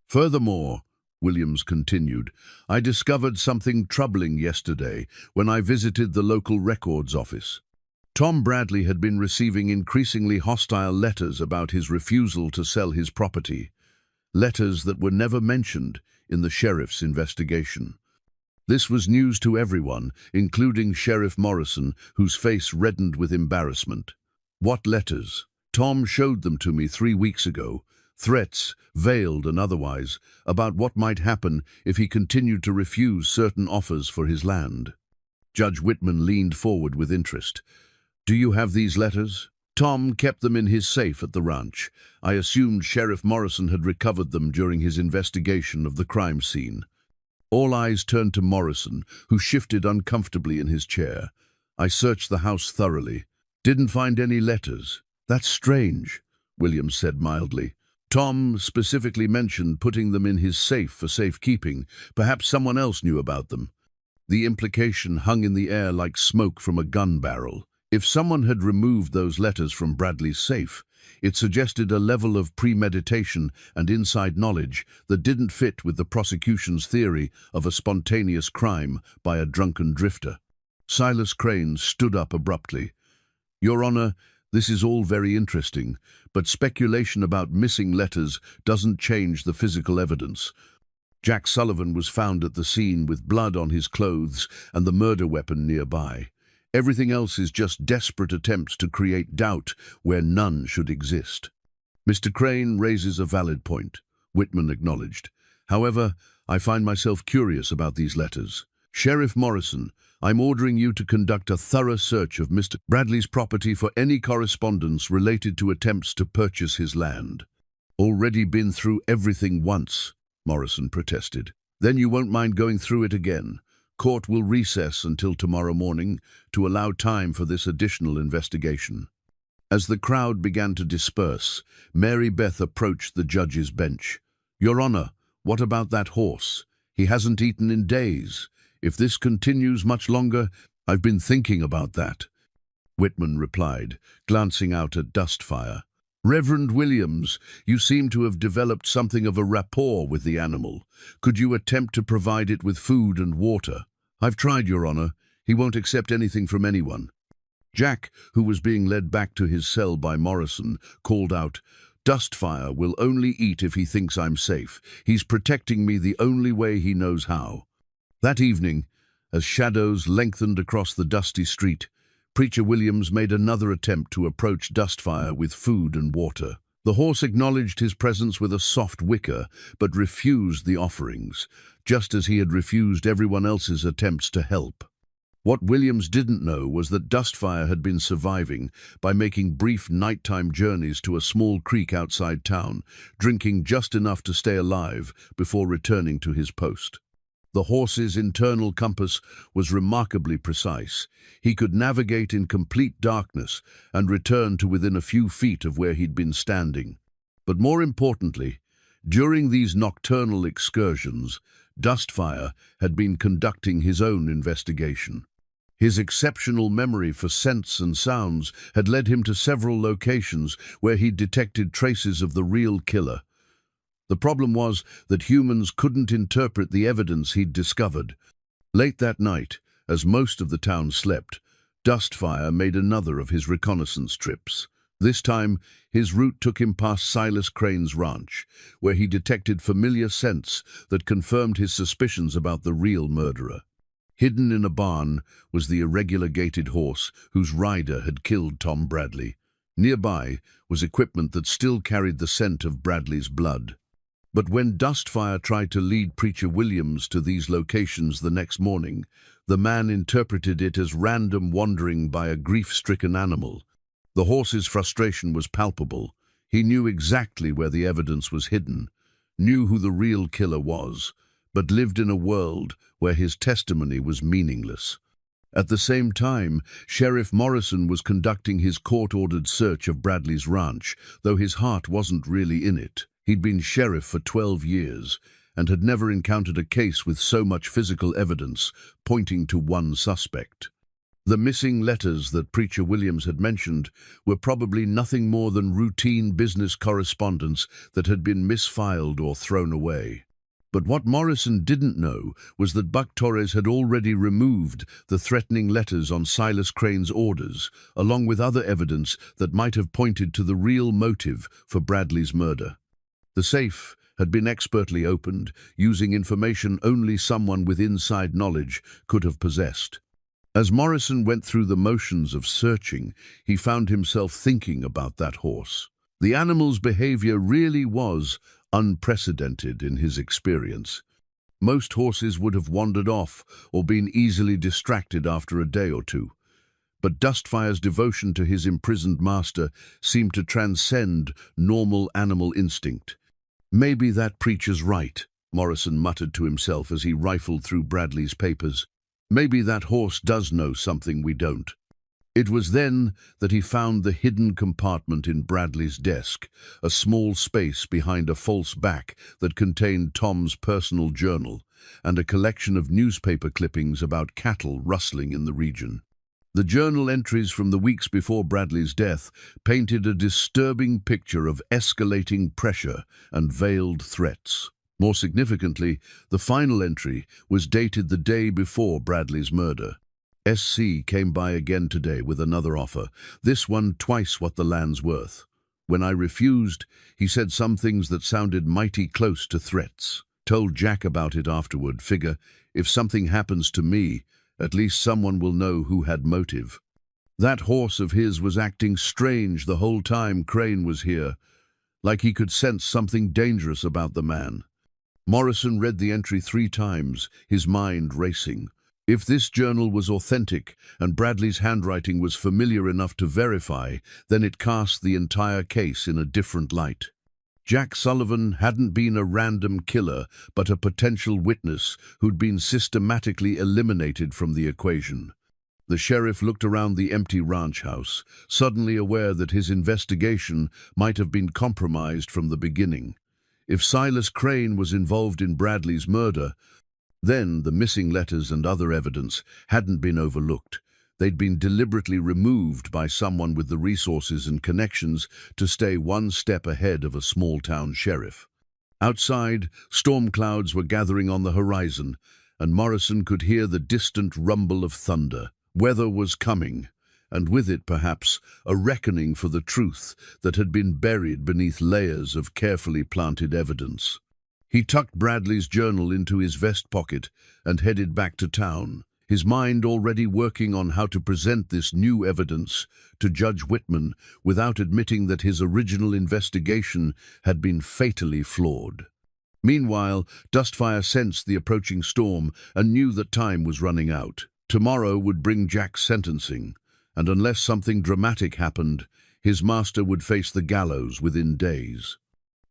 Furthermore, Williams continued, I discovered something troubling yesterday when I visited the local records office. Tom Bradley had been receiving increasingly hostile letters about his refusal to sell his property, letters that were never mentioned in the sheriff's investigation. This was news to everyone, including Sheriff Morrison, whose face reddened with embarrassment. What letters? Tom showed them to me 3 weeks ago. Threats, veiled and otherwise, about what might happen if he continued to refuse certain offers for his land. Judge Whitman leaned forward with interest. Do you have these letters? Tom kept them in his safe at the ranch. I assumed Sheriff Morrison had recovered them during his investigation of the crime scene. All eyes turned to Morrison, who shifted uncomfortably in his chair. I searched the house thoroughly. Didn't find any letters. That's strange, Williams said mildly. Tom specifically mentioned putting them in his safe for safekeeping. Perhaps someone else knew about them. The implication hung in the air like smoke from a gun barrel. If someone had removed those letters from Bradley's safe, it suggested a level of premeditation and inside knowledge that didn't fit with the prosecution's theory of a spontaneous crime by a drunken drifter. Silas Crane stood up abruptly. Your Honor, this is all very interesting, but speculation about missing letters doesn't change the physical evidence. Jack Sullivan was found at the scene with blood on his clothes and the murder weapon nearby. Everything else is just desperate attempts to create doubt where none should exist. Mr. Crane raises a valid point, Whitman acknowledged. However, I find myself curious about these letters. Sheriff Morrison, I'm ordering you to conduct a thorough search of Mr. Bradley's property for any correspondence related to attempts to purchase his land. Already been through everything once, Morrison protested. Then you won't mind going through it again. Court will recess until tomorrow morning to allow time for this additional investigation. As the crowd began to disperse, Mary Beth approached the judge's bench. Your Honor, what about that horse? He hasn't eaten in days. If this continues much longer, I've been thinking about that, Whitman replied, glancing out at Dustfire. Reverend Williams, you seem to have developed something of a rapport with the animal. Could you attempt to provide it with food and water? I've tried, Your Honor. He won't accept anything from anyone. Jack, who was being led back to his cell by Morrison, called out, Dustfire will only eat if he thinks I'm safe. He's protecting me the only way he knows how. That evening, as shadows lengthened across the dusty street, Preacher Williams made another attempt to approach Dustfire with food and water. The horse acknowledged his presence with a soft whicker, but refused the offerings, just as he had refused everyone else's attempts to help. What Williams didn't know was that Dustfire had been surviving by making brief nighttime journeys to a small creek outside town, drinking just enough to stay alive before returning to his post. The horse's internal compass was remarkably precise. He could navigate in complete darkness and return to within a few feet of where he'd been standing. But more importantly, during these nocturnal excursions, Dustfire had been conducting his own investigation. His exceptional memory for scents and sounds had led him to several locations where he'd detected traces of the real killer. The problem was that humans couldn't interpret the evidence he'd discovered. Late that night, as most of the town slept, Dustfire made another of his reconnaissance trips. This time, his route took him past Silas Crane's ranch, where he detected familiar scents that confirmed his suspicions about the real murderer. Hidden in a barn was the irregular gaited horse whose rider had killed Tom Bradley. Nearby was equipment that still carried the scent of Bradley's blood. But when Dustfire tried to lead Preacher Williams to these locations the next morning, the man interpreted it as random wandering by a grief-stricken animal. The horse's frustration was palpable. He knew exactly where the evidence was hidden, knew who the real killer was, but lived in a world where his testimony was meaningless. At the same time, Sheriff Morrison was conducting his court-ordered search of Bradley's ranch, though his heart wasn't really in it. He'd been sheriff for 12 years and had never encountered a case with so much physical evidence pointing to one suspect. The missing letters that Preacher Williams had mentioned were probably nothing more than routine business correspondence that had been misfiled or thrown away. But what Morrison didn't know was that Buck Torres had already removed the threatening letters on Silas Crane's orders, along with other evidence that might have pointed to the real motive for Bradley's murder. The safe had been expertly opened, using information only someone with inside knowledge could have possessed. As Morrison went through the motions of searching, he found himself thinking about that horse. The animal's behavior really was unprecedented in his experience. Most horses would have wandered off or been easily distracted after a day or two. But Dustfire's devotion to his imprisoned master seemed to transcend normal animal instinct. "Maybe that preacher's right," Morrison muttered to himself as he rifled through Bradley's papers. "Maybe that horse does know something we don't." It was then that he found the hidden compartment in Bradley's desk, a small space behind a false back that contained Tom's personal journal and a collection of newspaper clippings about cattle rustling in the region. The journal entries from the weeks before Bradley's death painted a disturbing picture of escalating pressure and veiled threats. More significantly, the final entry was dated the day before Bradley's murder. SC came by again today with another offer, this one twice what the land's worth. When I refused, he said some things that sounded mighty close to threats. Told Jack about it afterward, figure, if something happens to me, at least someone will know who had motive. That horse of his was acting strange the whole time Crane was here, like he could sense something dangerous about the man. Morrison read the entry 3 times, his mind racing. If this journal was authentic and Bradley's handwriting was familiar enough to verify, then it cast the entire case in a different light. Jack Sullivan hadn't been a random killer, but a potential witness who'd been systematically eliminated from the equation. The sheriff looked around the empty ranch house, suddenly aware that his investigation might have been compromised from the beginning. If Silas Crane was involved in Bradley's murder, then the missing letters and other evidence hadn't been overlooked. They'd been deliberately removed by someone with the resources and connections to stay one step ahead of a small-town sheriff. Outside, storm clouds were gathering on the horizon, and Morrison could hear the distant rumble of thunder. Weather was coming, and with it, perhaps, a reckoning for the truth that had been buried beneath layers of carefully planted evidence. He tucked Bradley's journal into his vest pocket and headed back to town, his mind already working on how to present this new evidence to Judge Whitman without admitting that his original investigation had been fatally flawed. Meanwhile, Dustfire sensed the approaching storm and knew that time was running out. Tomorrow would bring Jack's sentencing, and unless something dramatic happened, his master would face the gallows within days.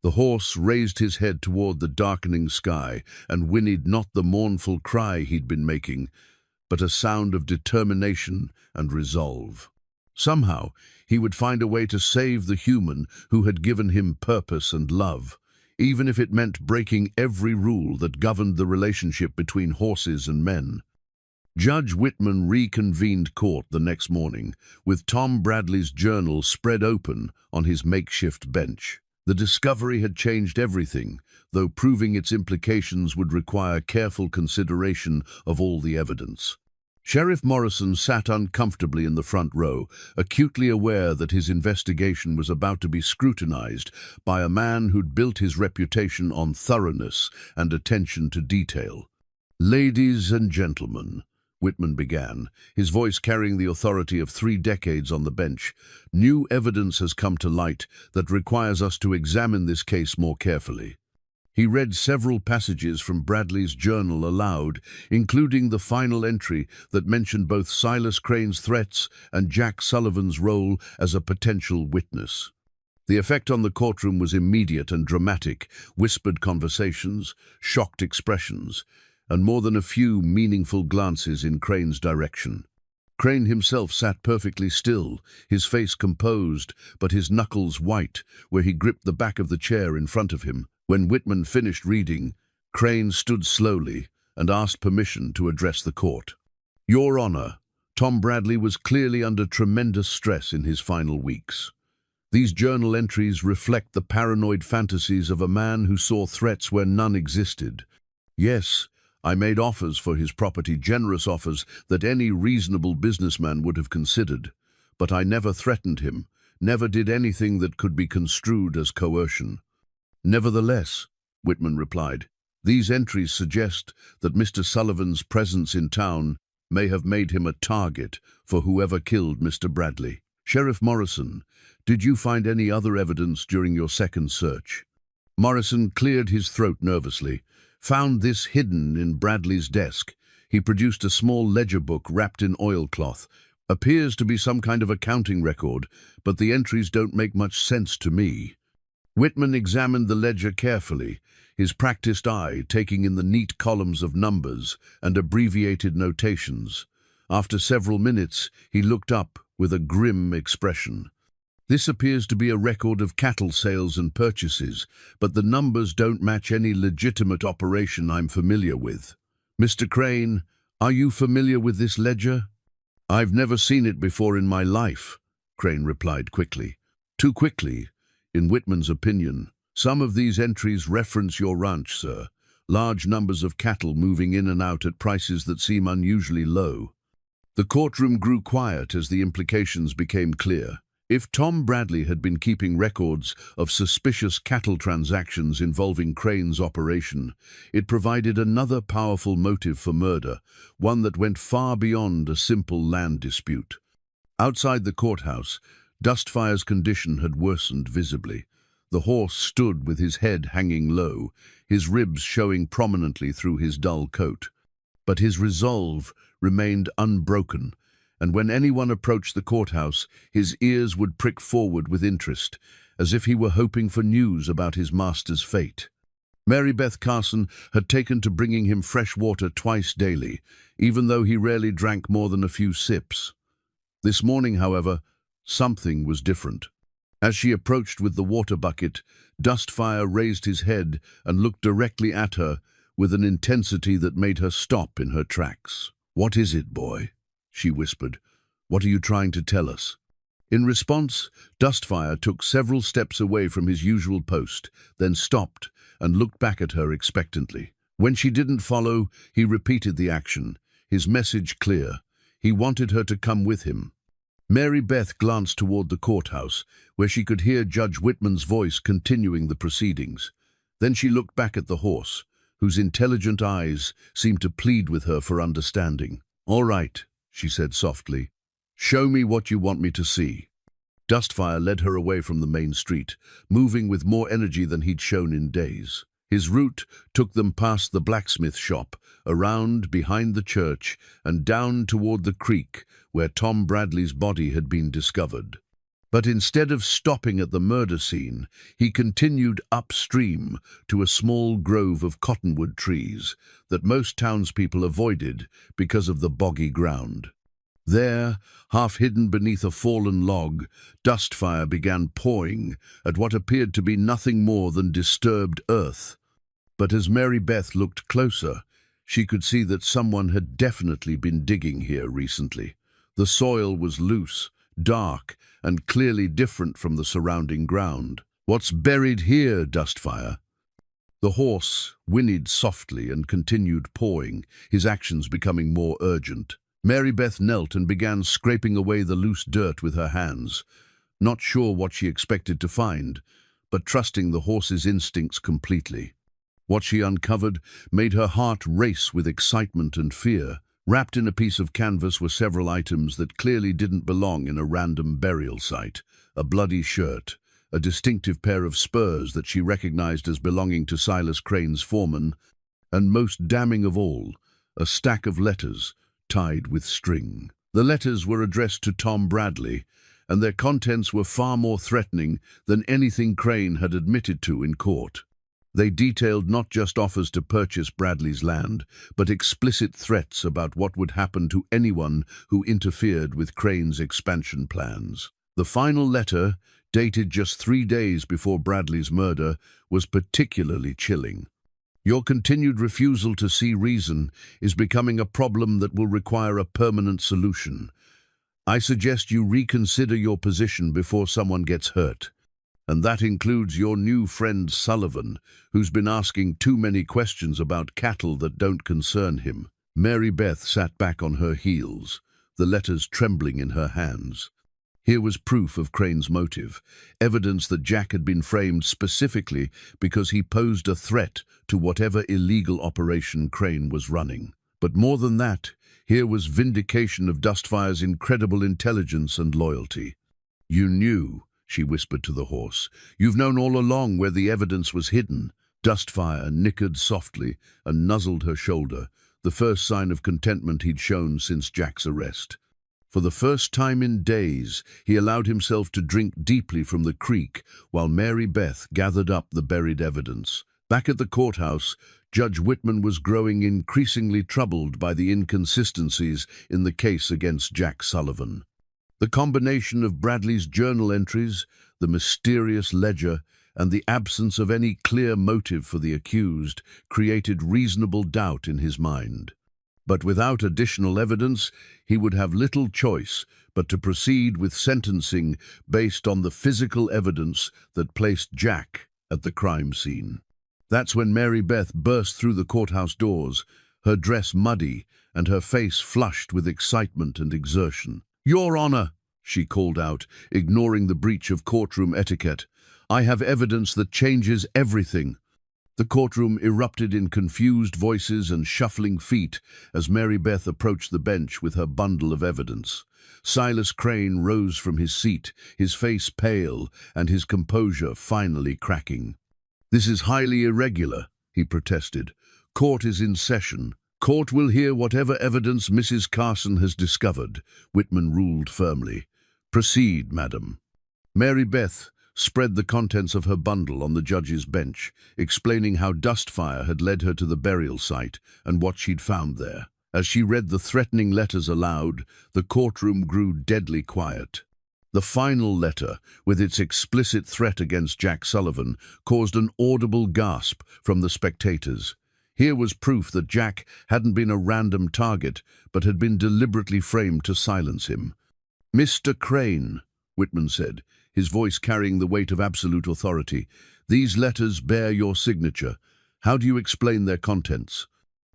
The horse raised his head toward the darkening sky and whinnied not the mournful cry he'd been making, but a sound of determination and resolve. Somehow, he would find a way to save the human who had given him purpose and love, even if it meant breaking every rule that governed the relationship between horses and men. Judge Whitman reconvened court the next morning, with Tom Bradley's journal spread open on his makeshift bench. The discovery had changed everything, though proving its implications would require careful consideration of all the evidence. Sheriff Morrison sat uncomfortably in the front row, acutely aware that his investigation was about to be scrutinized by a man who'd built his reputation on thoroughness and attention to detail. "Ladies and gentlemen," Whitman began, his voice carrying the authority of 3 decades on the bench, "new evidence has come to light that requires us to examine this case more carefully." He read several passages from Bradley's journal aloud, including the final entry that mentioned both Silas Crane's threats and Jack Sullivan's role as a potential witness. The effect on the courtroom was immediate and dramatic: whispered conversations, shocked expressions, and more than a few meaningful glances in Crane's direction. Crane himself sat perfectly still, his face composed, but his knuckles white, where he gripped the back of the chair in front of him. When Whitman finished reading, Crane stood slowly and asked permission to address the court. "Your Honor, Tom Bradley was clearly under tremendous stress in his final weeks. These journal entries reflect the paranoid fantasies of a man who saw threats where none existed. Yes, I made offers for his property, generous offers that any reasonable businessman would have considered, but I never threatened him, never did anything that could be construed as coercion." "Nevertheless," Whitman replied, "these entries suggest that Mr. Sullivan's presence in town may have made him a target for whoever killed Mr. Bradley. Sheriff Morrison, did you find any other evidence during your second search?" Morrison cleared his throat nervously. "Found this hidden in Bradley's desk." He produced a small ledger book wrapped in oilcloth. "Appears to be some kind of accounting record, but the entries don't make much sense to me." Whitman examined the ledger carefully, his practiced eye taking in the neat columns of numbers and abbreviated notations. After several minutes, he looked up with a grim expression. "This appears to be a record of cattle sales and purchases, but the numbers don't match any legitimate operation I'm familiar with. Mr. Crane, are you familiar with this ledger?" "I've never seen it before in my life," Crane replied quickly. Too quickly, in Whitman's opinion. "Some of these entries reference your ranch, sir. Large numbers of cattle moving in and out at prices that seem unusually low." The courtroom grew quiet as the implications became clear. If Tom Bradley had been keeping records of suspicious cattle transactions involving Crane's operation, it provided another powerful motive for murder, one that went far beyond a simple land dispute. Outside the courthouse, Dustfire's condition had worsened visibly. The horse stood with his head hanging low, his ribs showing prominently through his dull coat. But his resolve remained unbroken, and when anyone approached the courthouse, his ears would prick forward with interest, as if he were hoping for news about his master's fate. Mary Beth Carson had taken to bringing him fresh water twice daily, even though he rarely drank more than a few sips. This morning, however, something was different. As she approached with the water bucket, Dustfire raised his head and looked directly at her with an intensity that made her stop in her tracks. "What is it, boy?" she whispered. "What are you trying to tell us?" In response, Dustfire took several steps away from his usual post, then stopped and looked back at her expectantly. When she didn't follow, he repeated the action, his message clear. He wanted her to come with him. Mary Beth glanced toward the courthouse, where she could hear Judge Whitman's voice continuing the proceedings. Then she looked back at the horse, whose intelligent eyes seemed to plead with her for understanding. "All right," she said softly. "Show me what you want me to see." Dustfire led her away from the main street, moving with more energy than he'd shown in days. His route took them past the blacksmith shop, around behind the church, and down toward the creek where Tom Bradley's body had been discovered. But instead of stopping at the murder scene, he continued upstream to a small grove of cottonwood trees that most townspeople avoided because of the boggy ground. There, half hidden beneath a fallen log, Dustfire began pawing at what appeared to be nothing more than disturbed earth. But as Mary Beth looked closer, she could see that someone had definitely been digging here recently. The soil was loose, dark, and clearly different from the surrounding ground. "What's buried here, Dustfire?" The horse whinnied softly and continued pawing, his actions becoming more urgent. Mary Beth knelt and began scraping away the loose dirt with her hands, not sure what she expected to find, but trusting the horse's instincts completely. What she uncovered made her heart race with excitement and fear. Wrapped in a piece of canvas were several items that clearly didn't belong in a random burial site. A bloody shirt, a distinctive pair of spurs that she recognized as belonging to Silas Crane's foreman, and most damning of all, a stack of letters tied with string. The letters were addressed to Tom Bradley, and their contents were far more threatening than anything Crane had admitted to in court. They detailed not just offers to purchase Bradley's land, but explicit threats about what would happen to anyone who interfered with Crane's expansion plans. The final letter, dated just 3 days before Bradley's murder, was particularly chilling. "Your continued refusal to see reason is becoming a problem that will require a permanent solution. I suggest you reconsider your position before someone gets hurt. And that includes your new friend Sullivan, who's been asking too many questions about cattle that don't concern him." Mary Beth sat back on her heels, the letters trembling in her hands. Here was proof of Crane's motive, evidence that Jack had been framed specifically because he posed a threat to whatever illegal operation Crane was running. But more than that, here was vindication of Dustfire's incredible intelligence and loyalty. "You knew," she whispered to the horse. "You've known all along where the evidence was hidden." Dustfire nickered softly and nuzzled her shoulder, the first sign of contentment he'd shown since Jack's arrest. For the first time in days, he allowed himself to drink deeply from the creek while Mary Beth gathered up the buried evidence. Back at the courthouse, Judge Whitman was growing increasingly troubled by the inconsistencies in the case against Jack Sullivan. The combination of Bradley's journal entries, the mysterious ledger, and the absence of any clear motive for the accused created reasonable doubt in his mind. But without additional evidence, he would have little choice but to proceed with sentencing based on the physical evidence that placed Jack at the crime scene. That's when Mary Beth burst through the courthouse doors, her dress muddy and her face flushed with excitement and exertion. "Your Honor," she called out, ignoring the breach of courtroom etiquette, "I have evidence that changes everything." The courtroom erupted in confused voices and shuffling feet as Mary Beth approached the bench with her bundle of evidence. Silas Crane rose from his seat, his face pale and his composure finally cracking. "This is highly irregular," he protested. "Court is in session." "Court will hear whatever evidence Mrs. Carson has discovered," Whitman ruled firmly. "Proceed, madam." Mary Beth spread the contents of her bundle on the judge's bench, explaining how Dustfire had led her to the burial site and what she'd found there. As she read the threatening letters aloud, the courtroom grew deadly quiet. The final letter, with its explicit threat against Jack Sullivan, caused an audible gasp from the spectators. Here was proof that Jack hadn't been a random target, but had been deliberately framed to silence him. "Mr. Crane," Whitman said, his voice carrying the weight of absolute authority, "these letters bear your signature. How do you explain their contents?"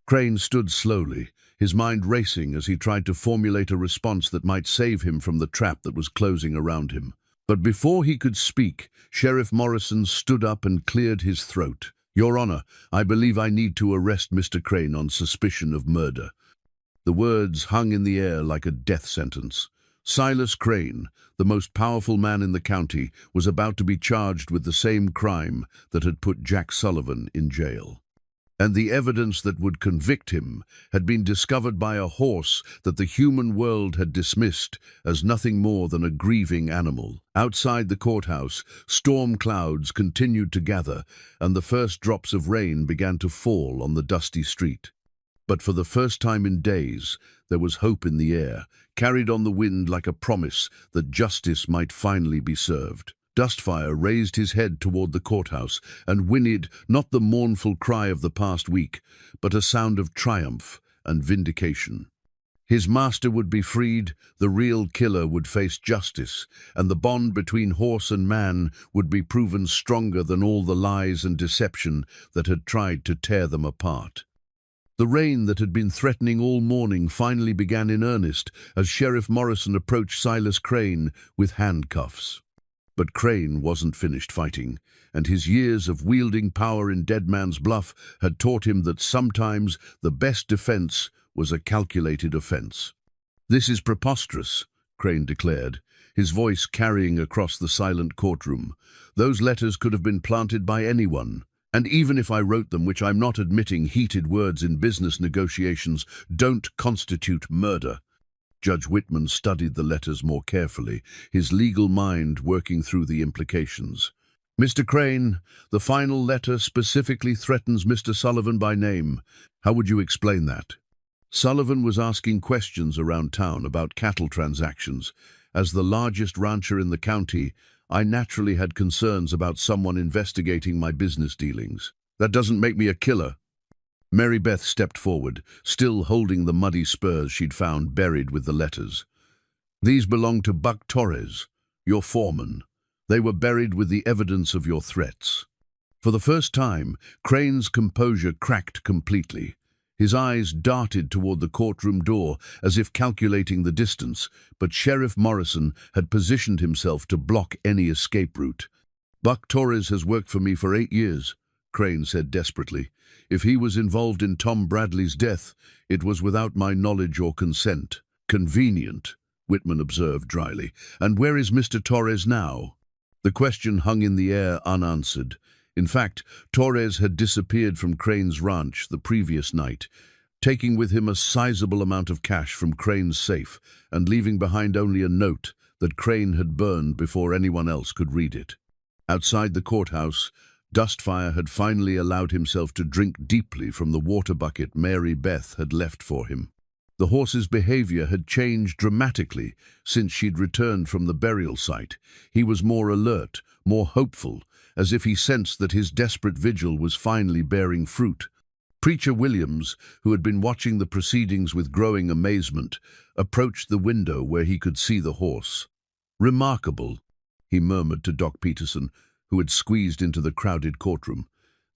Crane stood slowly, his mind racing as he tried to formulate a response that might save him from the trap that was closing around him. But before he could speak, Sheriff Morrison stood up and cleared his throat. "Your Honor, I believe I need to arrest Mr. Crane on suspicion of murder." The words hung in the air like a death sentence. Silas Crane, the most powerful man in the county, was about to be charged with the same crime that had put Jack Sullivan in jail. And the evidence that would convict him had been discovered by a horse that the human world had dismissed as nothing more than a grieving animal. Outside the courthouse, storm clouds continued to gather, and the first drops of rain began to fall on the dusty street. But for the first time in days, there was hope in the air, carried on the wind like a promise that justice might finally be served. Dustfire raised his head toward the courthouse and whinnied not the mournful cry of the past week, but a sound of triumph and vindication. His master would be freed, the real killer would face justice, and the bond between horse and man would be proven stronger than all the lies and deception that had tried to tear them apart. The rain that had been threatening all morning finally began in earnest as Sheriff Morrison approached Silas Crane with handcuffs. But Crane wasn't finished fighting, and his years of wielding power in Dead Man's Bluff had taught him that sometimes the best defense was a calculated offense. "This is preposterous," Crane declared, his voice carrying across the silent courtroom. "Those letters could have been planted by anyone. And even if I wrote them, which I'm not admitting, heated words in business negotiations don't constitute murder." Judge Whitman studied the letters more carefully, his legal mind working through the implications. "Mr. Crane, the final letter specifically threatens Mr. Sullivan by name. How would you explain that?" Sullivan was asking questions around town about cattle transactions. As the largest rancher in the county, I naturally had concerns about someone investigating my business dealings. "That doesn't make me a killer." Mary Beth stepped forward, still holding the muddy spurs she'd found buried with the letters. "These belong to Buck Torres, your foreman. They were buried with the evidence of your threats." For the first time, Crane's composure cracked completely. His eyes darted toward the courtroom door as if calculating the distance, but Sheriff Morrison had positioned himself to block any escape route. "Buck Torres has worked for me for 8 years, Crane said desperately. "If he was involved in Tom Bradley's death, it was without my knowledge or consent." "Convenient," Whitman observed dryly. "And where is Mr. Torres now?" The question hung in the air unanswered. In fact, Torres had disappeared from Crane's ranch the previous night, taking with him a sizable amount of cash from Crane's safe and leaving behind only a note that Crane had burned before anyone else could read it. Outside the courthouse, Dustfire had finally allowed himself to drink deeply from the water bucket Mary Beth had left for him. The horse's behavior had changed dramatically since she'd returned from the burial site. He was more alert, more hopeful, as if he sensed that his desperate vigil was finally bearing fruit. Preacher Williams, who had been watching the proceedings with growing amazement, approached the window where he could see the horse. "Remarkable," he murmured to Doc Peterson, who had squeezed into the crowded courtroom.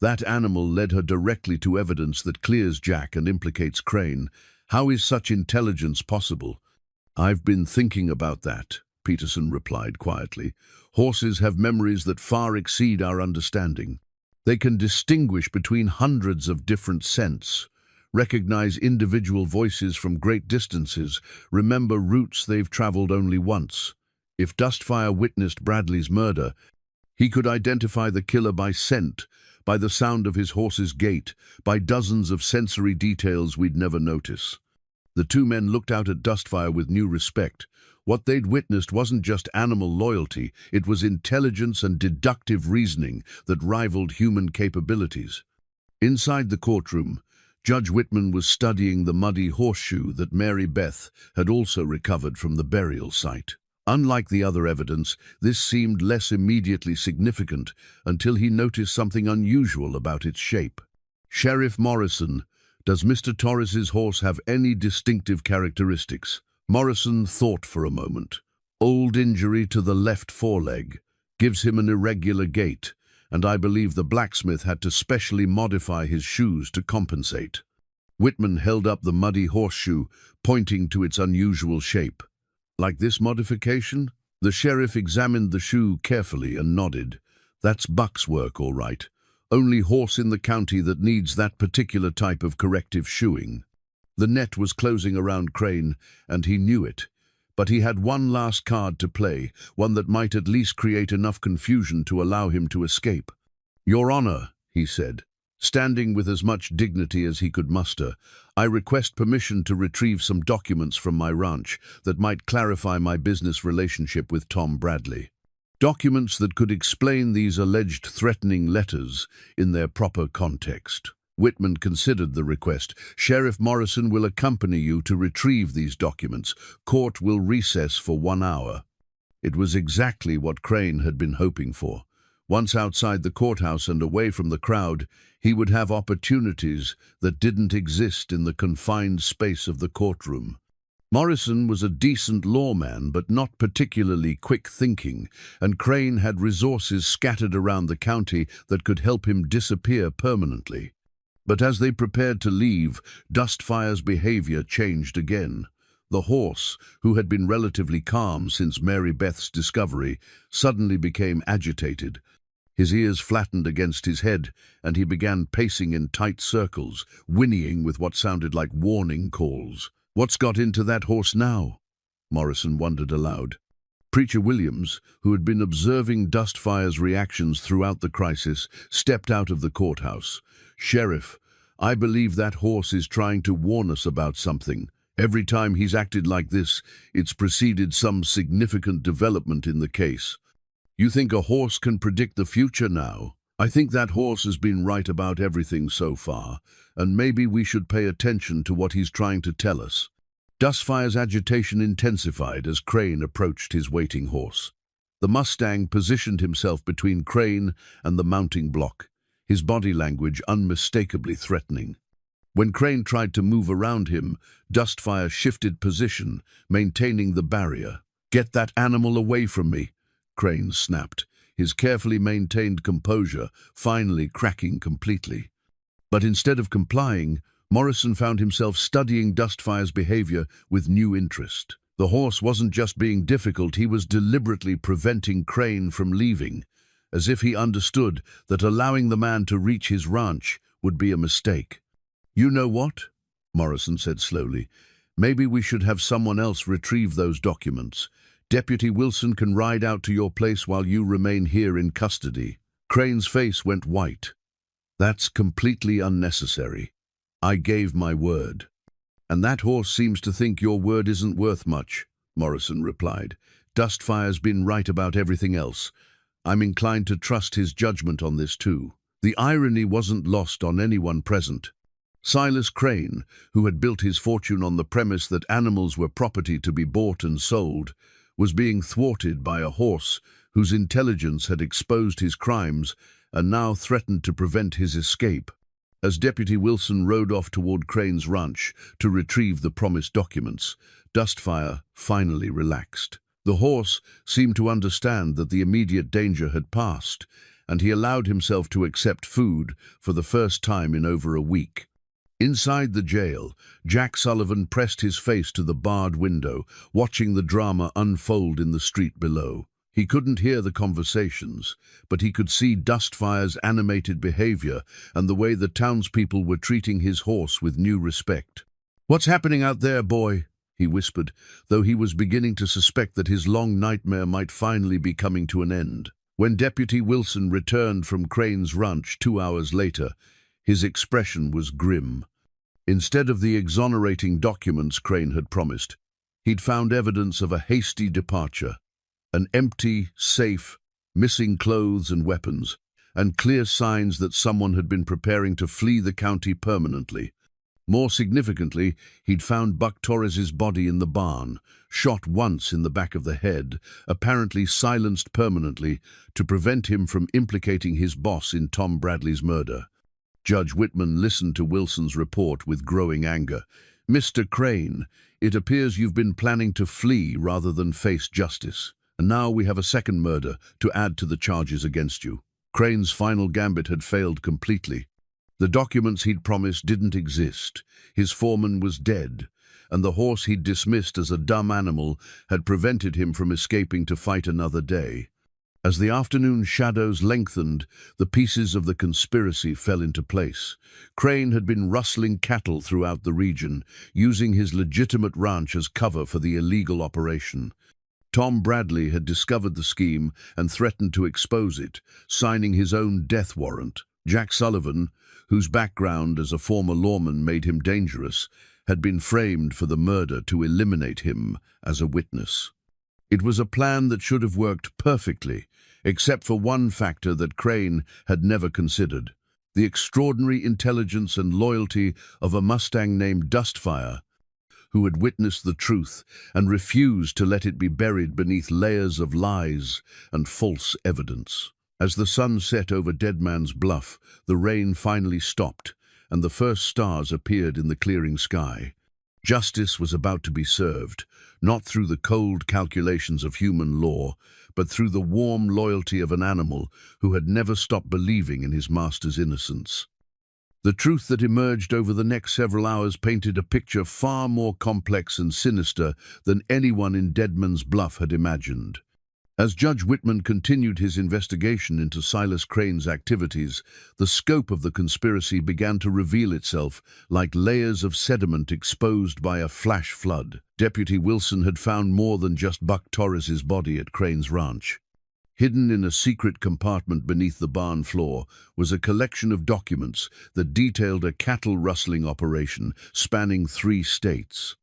"That animal led her directly to evidence that clears Jack and implicates Crane. How is such intelligence possible?" "I've been thinking about that," Peterson replied quietly. "Horses have memories that far exceed our understanding. They can distinguish between hundreds of different scents, recognize individual voices from great distances, remember routes they've traveled only once. If Dustfire witnessed Bradley's murder, he could identify the killer by scent, by the sound of his horse's gait, by dozens of sensory details we'd never notice." The two men looked out at Dustfire with new respect. What they'd witnessed wasn't just animal loyalty, it was intelligence and deductive reasoning that rivaled human capabilities. Inside the courtroom, Judge Whitman was studying the muddy horseshoe that Mary Beth had also recovered from the burial site. Unlike the other evidence, this seemed less immediately significant until he noticed something unusual about its shape. "Sheriff Morrison, does Mr. Torres's horse have any distinctive characteristics?" Morrison thought for a moment. "Old injury to the left foreleg, gives him an irregular gait, and I believe the blacksmith had to specially modify his shoes to compensate." Whitman held up the muddy horseshoe, pointing to its unusual shape. "Like this modification?" The sheriff examined the shoe carefully and nodded. "That's Buck's work, all right. Only horse in the county that needs that particular type of corrective shoeing." The net was closing around Crane, and he knew it. But he had one last card to play, one that might at least create enough confusion to allow him to escape. "Your Honor," he said, standing with as much dignity as he could muster, "I request permission to retrieve some documents from my ranch that might clarify my business relationship with Tom Bradley. Documents that could explain these alleged threatening letters in their proper context." Whitman considered the request. "Sheriff Morrison will accompany you to retrieve these documents. Court will recess for 1 hour." It was exactly what Crane had been hoping for. Once outside the courthouse and away from the crowd, he would have opportunities that didn't exist in the confined space of the courtroom. Morrison was a decent lawman, but not particularly quick-thinking, and Crane had resources scattered around the county that could help him disappear permanently. But as they prepared to leave, Dustfire's behavior changed again. The horse, who had been relatively calm since Mary Beth's discovery, suddenly became agitated. His ears flattened against his head, and he began pacing in tight circles, whinnying with what sounded like warning calls. "What's got into that horse now?" Morrison wondered aloud. Preacher Williams, who had been observing Dustfire's reactions throughout the crisis, stepped out of the courthouse. "Sheriff, I believe that horse is trying to warn us about something. Every time he's acted like this, it's preceded some significant development in the case." "You think a horse can predict the future now?" "I think that horse has been right about everything so far, and maybe we should pay attention to what he's trying to tell us." Dustfire's agitation intensified as Crane approached his waiting horse. The Mustang positioned himself between Crane and the mounting block, his body language unmistakably threatening. When Crane tried to move around him, Dustfire shifted position, maintaining the barrier. "Get that animal away from me," Crane snapped, his carefully maintained composure finally cracking completely. But instead of complying, Morrison found himself studying Dustfire's behavior with new interest. The horse wasn't just being difficult, he was deliberately preventing Crane from leaving, as if he understood that allowing the man to reach his ranch would be a mistake. "You know what?" Morrison said slowly. "Maybe we should have someone else retrieve those documents. Deputy Wilson can ride out to your place while you remain here in custody." Crane's face went white. "That's completely unnecessary. I gave my word." "And that horse seems to think your word isn't worth much," Morrison replied. "Dustfire's been right about everything else. I'm inclined to trust his judgment on this too." The irony wasn't lost on anyone present. Silas Crane, who had built his fortune on the premise that animals were property to be bought and sold, was being thwarted by a horse whose intelligence had exposed his crimes and now threatened to prevent his escape. As Deputy Wilson rode off toward Crane's ranch to retrieve the promised documents, Dustfire finally relaxed. The horse seemed to understand that the immediate danger had passed, and he allowed himself to accept food for the first time in over a week. Inside the jail, Jack Sullivan pressed his face to the barred window, watching the drama unfold in the street below. He couldn't hear the conversations, but he could see Dustfire's animated behavior and the way the townspeople were treating his horse with new respect. "What's happening out there, boy?" he whispered, though he was beginning to suspect that his long nightmare might finally be coming to an end. When Deputy Wilson returned from Crane's ranch 2 hours later, his expression was grim. Instead of the exonerating documents Crane had promised, he'd found evidence of a hasty departure, an empty safe, missing clothes and weapons, and clear signs that someone had been preparing to flee the county permanently. More significantly, he'd found Buck Torres's body in the barn, shot once in the back of the head, apparently silenced permanently to prevent him from implicating his boss in Tom Bradley's murder. Judge Whitman listened to Wilson's report with growing anger. "Mr. Crane, it appears you've been planning to flee rather than face justice. And now we have a second murder to add to the charges against you." Crane's final gambit had failed completely. The documents he'd promised didn't exist. His foreman was dead, and the horse he'd dismissed as a dumb animal had prevented him from escaping to fight another day. As the afternoon shadows lengthened, the pieces of the conspiracy fell into place. Crane had been rustling cattle throughout the region, using his legitimate ranch as cover for the illegal operation. Tom Bradley had discovered the scheme and threatened to expose it, signing his own death warrant. Jack Sullivan, whose background as a former lawman made him dangerous, had been framed for the murder to eliminate him as a witness. It was a plan that should have worked perfectly, except for one factor that Crane had never considered: the extraordinary intelligence and loyalty of a Mustang named Dustfire, who had witnessed the truth and refused to let it be buried beneath layers of lies and false evidence. As the sun set over Dead Man's Bluff, the rain finally stopped, and the first stars appeared in the clearing sky. Justice was about to be served, not through the cold calculations of human law, but through the warm loyalty of an animal who had never stopped believing in his master's innocence. The truth that emerged over the next several hours painted a picture far more complex and sinister than anyone in Dead Man's Bluff had imagined. As Judge Whitman continued his investigation into Silas Crane's activities, the scope of the conspiracy began to reveal itself like layers of sediment exposed by a flash flood. Deputy Wilson had found more than just Buck Torres's body at Crane's ranch. Hidden in a secret compartment beneath the barn floor was a collection of documents that detailed a cattle rustling operation spanning 3 states.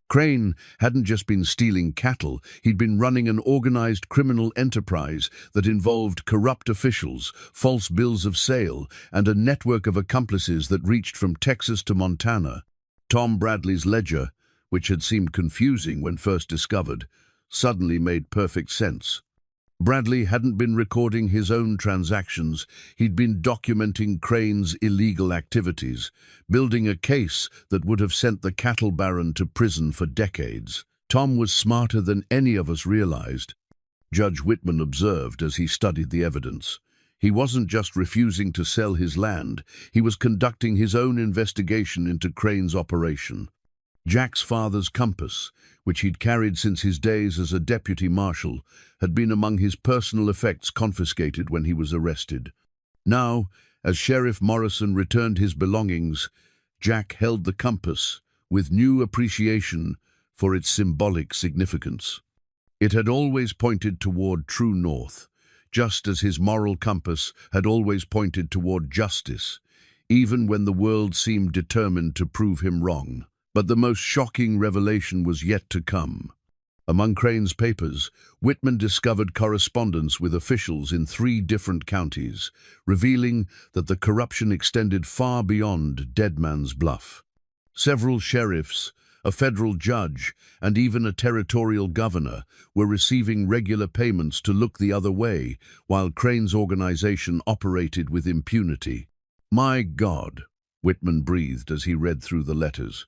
Crane hadn't just been stealing cattle, he'd been running an organized criminal enterprise that involved corrupt officials, false bills of sale, and a network of accomplices that reached from Texas to Montana. Tom Bradley's ledger, which had seemed confusing when first discovered, suddenly made perfect sense. Bradley hadn't been recording his own transactions, he'd been documenting Crane's illegal activities, building a case that would have sent the cattle baron to prison for decades. Tom was smarter than any of us realized, Judge Whitman observed as he studied the evidence. He wasn't just refusing to sell his land, he was conducting his own investigation into Crane's operation. Jack's father's compass, which he'd carried since his days as a deputy marshal, had been among his personal effects confiscated when he was arrested. Now, as Sheriff Morrison returned his belongings, Jack held the compass with new appreciation for its symbolic significance. It had always pointed toward true north, just as his moral compass had always pointed toward justice, even when the world seemed determined to prove him wrong. But the most shocking revelation was yet to come. Among Crane's papers, Whitman discovered correspondence with officials in 3 different counties, revealing that the corruption extended far beyond Dead Man's Bluff. Several sheriffs, a federal judge, and even a territorial governor were receiving regular payments to look the other way, while Crane's organization operated with impunity. "My God," Whitman breathed as he read through the letters.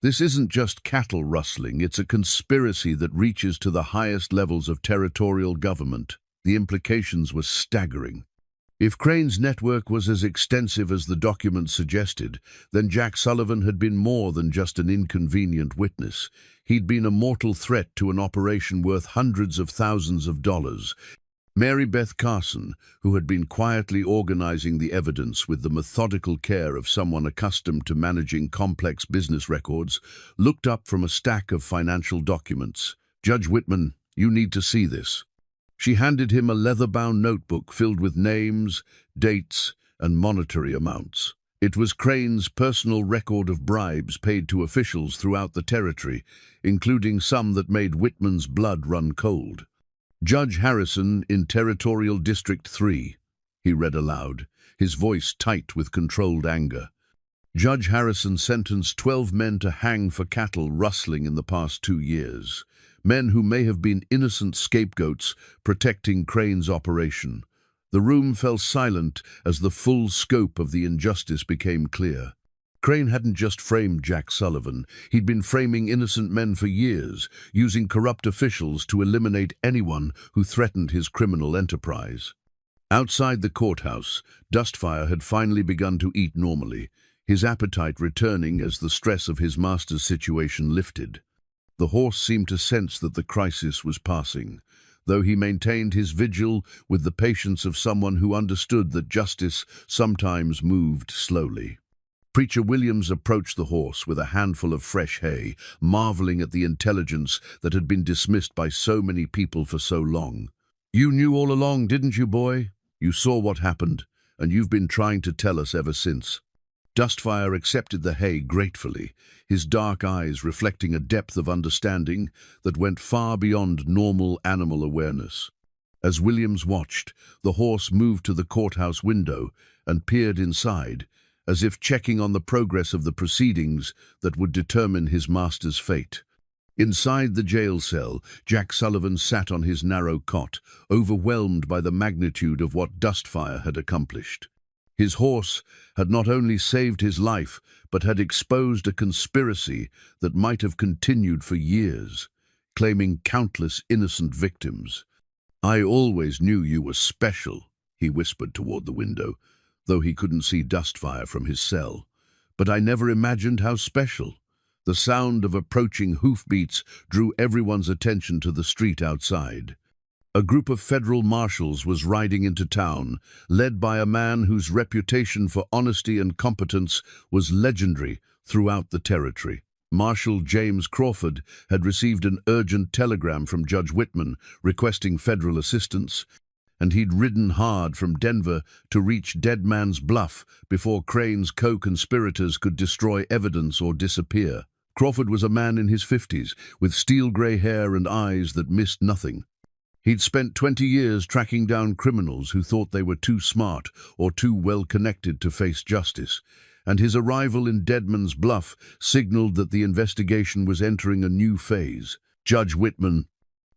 "This isn't just cattle rustling, it's a conspiracy that reaches to the highest levels of territorial government." The implications were staggering. If Crane's network was as extensive as the documents suggested, then Jack Sullivan had been more than just an inconvenient witness. He'd been a mortal threat to an operation worth hundreds of thousands of dollars. Mary Beth Carson, who had been quietly organizing the evidence with the methodical care of someone accustomed to managing complex business records, looked up from a stack of financial documents. "Judge Whitman, you need to see this." She handed him a leather-bound notebook filled with names, dates, and monetary amounts. It was Crane's personal record of bribes paid to officials throughout the territory, including some that made Whitman's blood run cold. "Judge Harrison in Territorial District 3, he read aloud, his voice tight with controlled anger. Judge Harrison sentenced 12 men to hang for cattle rustling in the past 2 years. Men who may have been innocent scapegoats protecting Crane's operation. The room fell silent as the full scope of the injustice became clear. Crane hadn't just framed Jack Sullivan. He'd been framing innocent men for years, using corrupt officials to eliminate anyone who threatened his criminal enterprise. Outside the courthouse, Dustfire had finally begun to eat normally, his appetite returning as the stress of his master's situation lifted. The horse seemed to sense that the crisis was passing. though he maintained his vigil with the patience of someone who understood that justice sometimes moved slowly. Preacher Williams approached the horse with a handful of fresh hay, marveling at the intelligence that had been dismissed by so many people for so long. "You knew all along, didn't you, boy? You saw what happened, and you've been trying to tell us ever since." Dustfire accepted the hay gratefully, his dark eyes reflecting a depth of understanding that went far beyond normal animal awareness. As Williams watched, the horse moved to the courthouse window and peered inside, as if checking on the progress of the proceedings that would determine his master's fate. Inside the jail cell, Jack Sullivan sat on his narrow cot, overwhelmed by the magnitude of what Dustfire had accomplished. His horse had not only saved his life, but had exposed a conspiracy that might have continued for years, claiming countless innocent victims. "I always knew you were special," he whispered toward the window, though he couldn't see Dustfire from his cell. "But I never imagined how special." The sound of approaching hoofbeats drew everyone's attention to the street outside. A group of federal marshals was riding into town, led by a man whose reputation for honesty and competence was legendary throughout the territory. Marshal James Crawford had received an urgent telegram from Judge Whitman requesting federal assistance, and he'd ridden hard from Denver to reach Dead Man's Bluff before Crane's co-conspirators could destroy evidence or disappear. Crawford was a man in his 50s, with steel-gray hair and eyes that missed nothing. He'd spent 20 years tracking down criminals who thought they were too smart or too well-connected to face justice, and his arrival in Dead Man's Bluff signaled that the investigation was entering a new phase. "Judge Whitman,"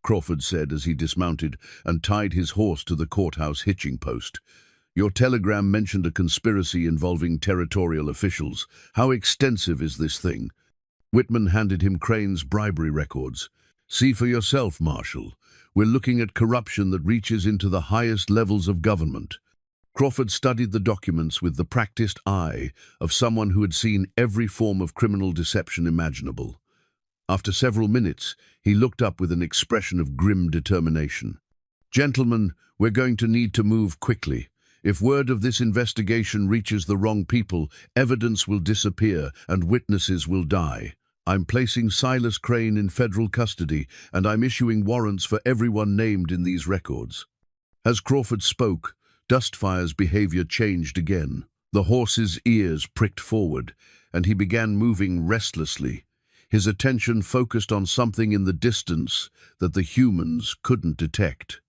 Crawford said as he dismounted and tied his horse to the courthouse hitching post, "your telegram mentioned a conspiracy involving territorial officials. How extensive is this thing?" Whitman handed him Crane's bribery records. "See for yourself, Marshal. We're looking at corruption that reaches into the highest levels of government." Crawford studied the documents with the practiced eye of someone who had seen every form of criminal deception imaginable. After several minutes, he looked up with an expression of grim determination. "Gentlemen, we're going to need to move quickly. If word of this investigation reaches the wrong people, evidence will disappear and witnesses will die. I'm placing Silas Crane in federal custody, and I'm issuing warrants for everyone named in these records." As Crawford spoke, Dustfire's behavior changed again. The horse's ears pricked forward, and he began moving restlessly, his attention focused on something in the distance that the humans couldn't detect.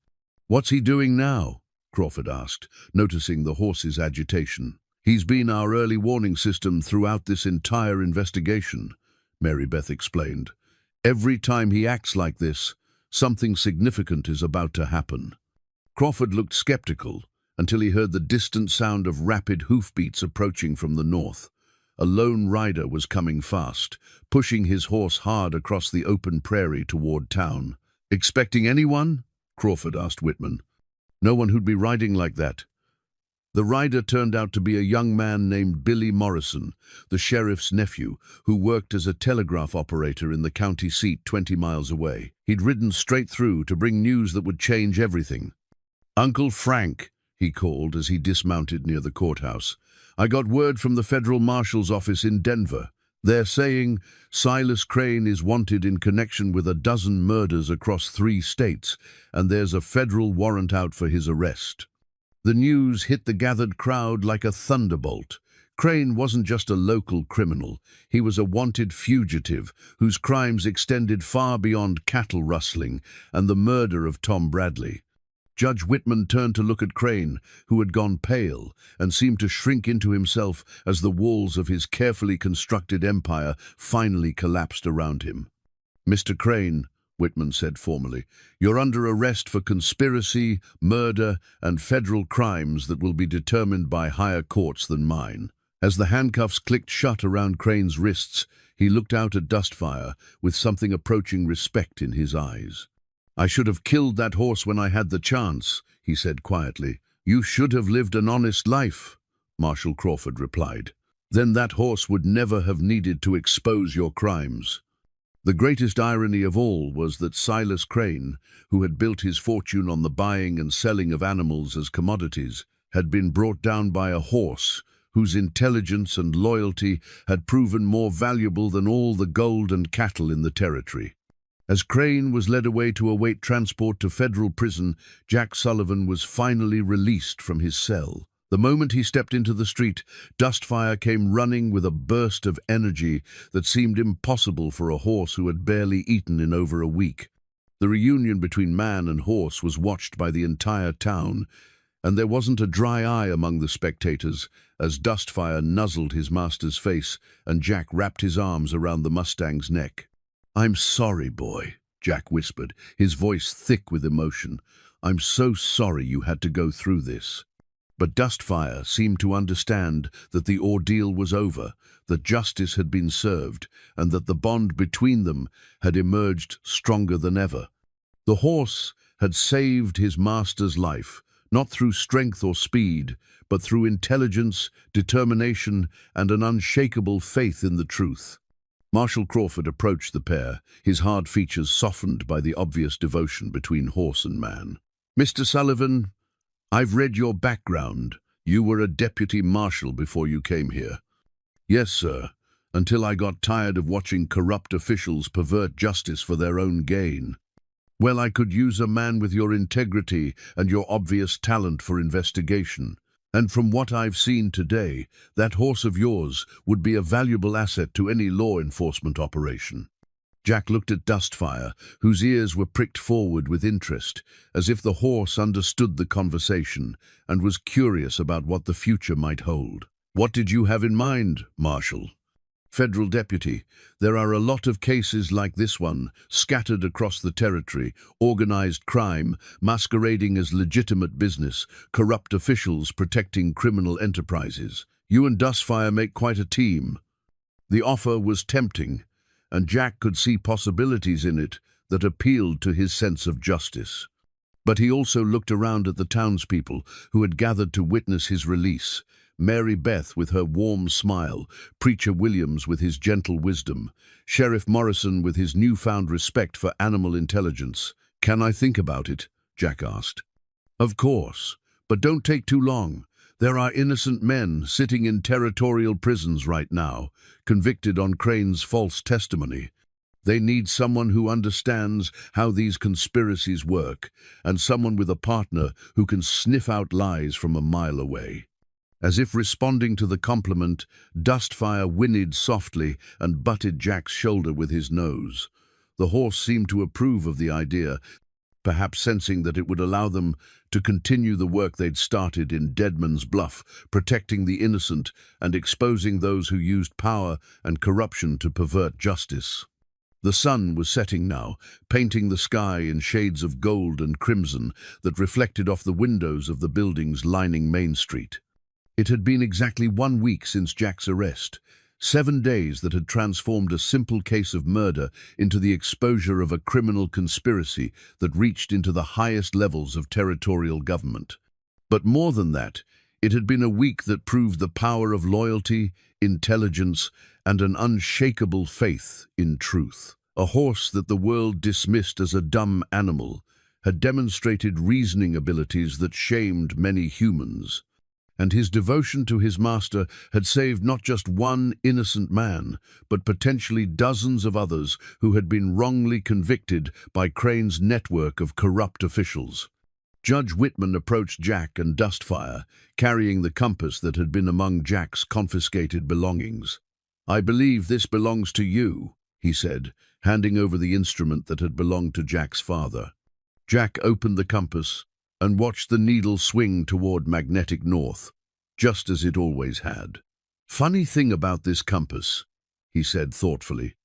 "What's he doing now?" Crawford asked, noticing the horse's agitation. "He's been our early warning system throughout this entire investigation," Mary Beth explained. "Every time he acts like this, something significant is about to happen." Crawford looked skeptical until he heard the distant sound of rapid hoofbeats approaching from the north. A lone rider was coming fast, pushing his horse hard across the open prairie toward town. "Expecting anyone?" Crawford asked Whitman. "No one who'd be riding like that." The rider turned out to be a young man named Billy Morrison, the sheriff's nephew, who worked as a telegraph operator in the county seat 20 miles away. He'd ridden straight through to bring news that would change everything. "Uncle Frank," he called as he dismounted near the courthouse. "I got word from the federal marshal's office in Denver. They're saying Silas Crane is wanted in connection with a dozen murders across 3 states, and there's a federal warrant out for his arrest." The news hit the gathered crowd like a thunderbolt. Crane wasn't just a local criminal. He was a wanted fugitive whose crimes extended far beyond cattle rustling and the murder of Tom Bradley. Judge Whitman turned to look at Crane, who had gone pale and seemed to shrink into himself as the walls of his carefully constructed empire finally collapsed around him. "Mr. Crane," Whitman said formally, "you're under arrest for conspiracy, murder, and federal crimes that will be determined by higher courts than mine." As the handcuffs clicked shut around Crane's wrists, he looked out at Dustfire with something approaching respect in his eyes. "I should have killed that horse when I had the chance," he said quietly. "You should have lived an honest life," Marshal Crawford replied. "Then that horse would never have needed to expose your crimes." The greatest irony of all was that Silas Crane, who had built his fortune on the buying and selling of animals as commodities, had been brought down by a horse whose intelligence and loyalty had proven more valuable than all the gold and cattle in the territory. As Crane was led away to await transport to federal prison, Jack Sullivan was finally released from his cell. The moment he stepped into the street, Dustfire came running with a burst of energy that seemed impossible for a horse who had barely eaten in over a week. The reunion between man and horse was watched by the entire town, and there wasn't a dry eye among the spectators as Dustfire nuzzled his master's face and Jack wrapped his arms around the Mustang's neck. "I'm sorry, boy," Jack whispered, his voice thick with emotion. "I'm so sorry you had to go through this." But Dustfire seemed to understand that the ordeal was over, that justice had been served, and that the bond between them had emerged stronger than ever. The horse had saved his master's life, not through strength or speed, but through intelligence, determination, and an unshakable faith in the truth. Marshal Crawford approached the pair, his hard features softened by the obvious devotion between horse and man. "Mr. Sullivan, I've read your background. You were a deputy marshal before you came here." "Yes, sir, until I got tired of watching corrupt officials pervert justice for their own gain. Well, I could use a man with your integrity and your obvious talent for investigation. And from what I've seen today, that horse of yours would be a valuable asset to any law enforcement operation." Jack looked at Dustfire, whose ears were pricked forward with interest, as if the horse understood the conversation and was curious about what the future might hold. "What did you have in mind, Marshal?" "Federal deputy, there are a lot of cases like this one, scattered across the territory, organized crime, masquerading as legitimate business, corrupt officials protecting criminal enterprises. You and Dustfire make quite a team." The offer was tempting, and Jack could see possibilities in it that appealed to his sense of justice. But he also looked around at the townspeople who had gathered to witness his release. Mary Beth with her warm smile, Preacher Williams with his gentle wisdom, Sheriff Morrison with his newfound respect for animal intelligence. "Can I think about it?" Jack asked. "Of course, but don't take too long. There are innocent men sitting in territorial prisons right now, convicted on Crane's false testimony. They need someone who understands how these conspiracies work, and someone with a partner who can sniff out lies from a mile away." As if responding to the compliment, Dustfire whinnied softly and butted Jack's shoulder with his nose. The horse seemed to approve of the idea, perhaps sensing that it would allow them to continue the work they'd started in Deadman's Bluff, protecting the innocent and exposing those who used power and corruption to pervert justice. The sun was setting now, painting the sky in shades of gold and crimson that reflected off the windows of the buildings lining Main Street. It had been exactly 1 week since Jack's arrest, 7 days that had transformed a simple case of murder into the exposure of a criminal conspiracy that reached into the highest levels of territorial government. But more than that, it had been a week that proved the power of loyalty, intelligence, and an unshakable faith in truth. A horse that the world dismissed as a dumb animal had demonstrated reasoning abilities that shamed many humans. And his devotion to his master had saved not just one innocent man, but potentially dozens of others who had been wrongly convicted by Crane's network of corrupt officials. Judge Whitman approached Jack and Dustfire, carrying the compass that had been among Jack's confiscated belongings. "I believe this belongs to you," he said, handing over the instrument that had belonged to Jack's father. Jack opened the compass and watched the needle swing toward magnetic north, just as it always had. "Funny thing about this compass," he said thoughtfully.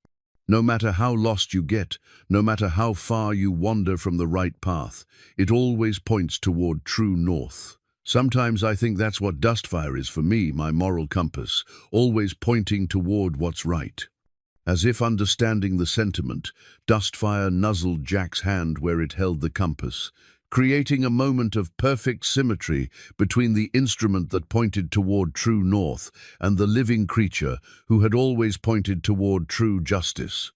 "No matter how lost you get, no matter how far you wander from the right path, it always points toward true north. Sometimes I think that's what Dustfire is for me, my moral compass, always pointing toward what's right." As if understanding the sentiment, Dustfire nuzzled Jack's hand where it held the compass, creating a moment of perfect symmetry between the instrument that pointed toward true north and the living creature who had always pointed toward true justice.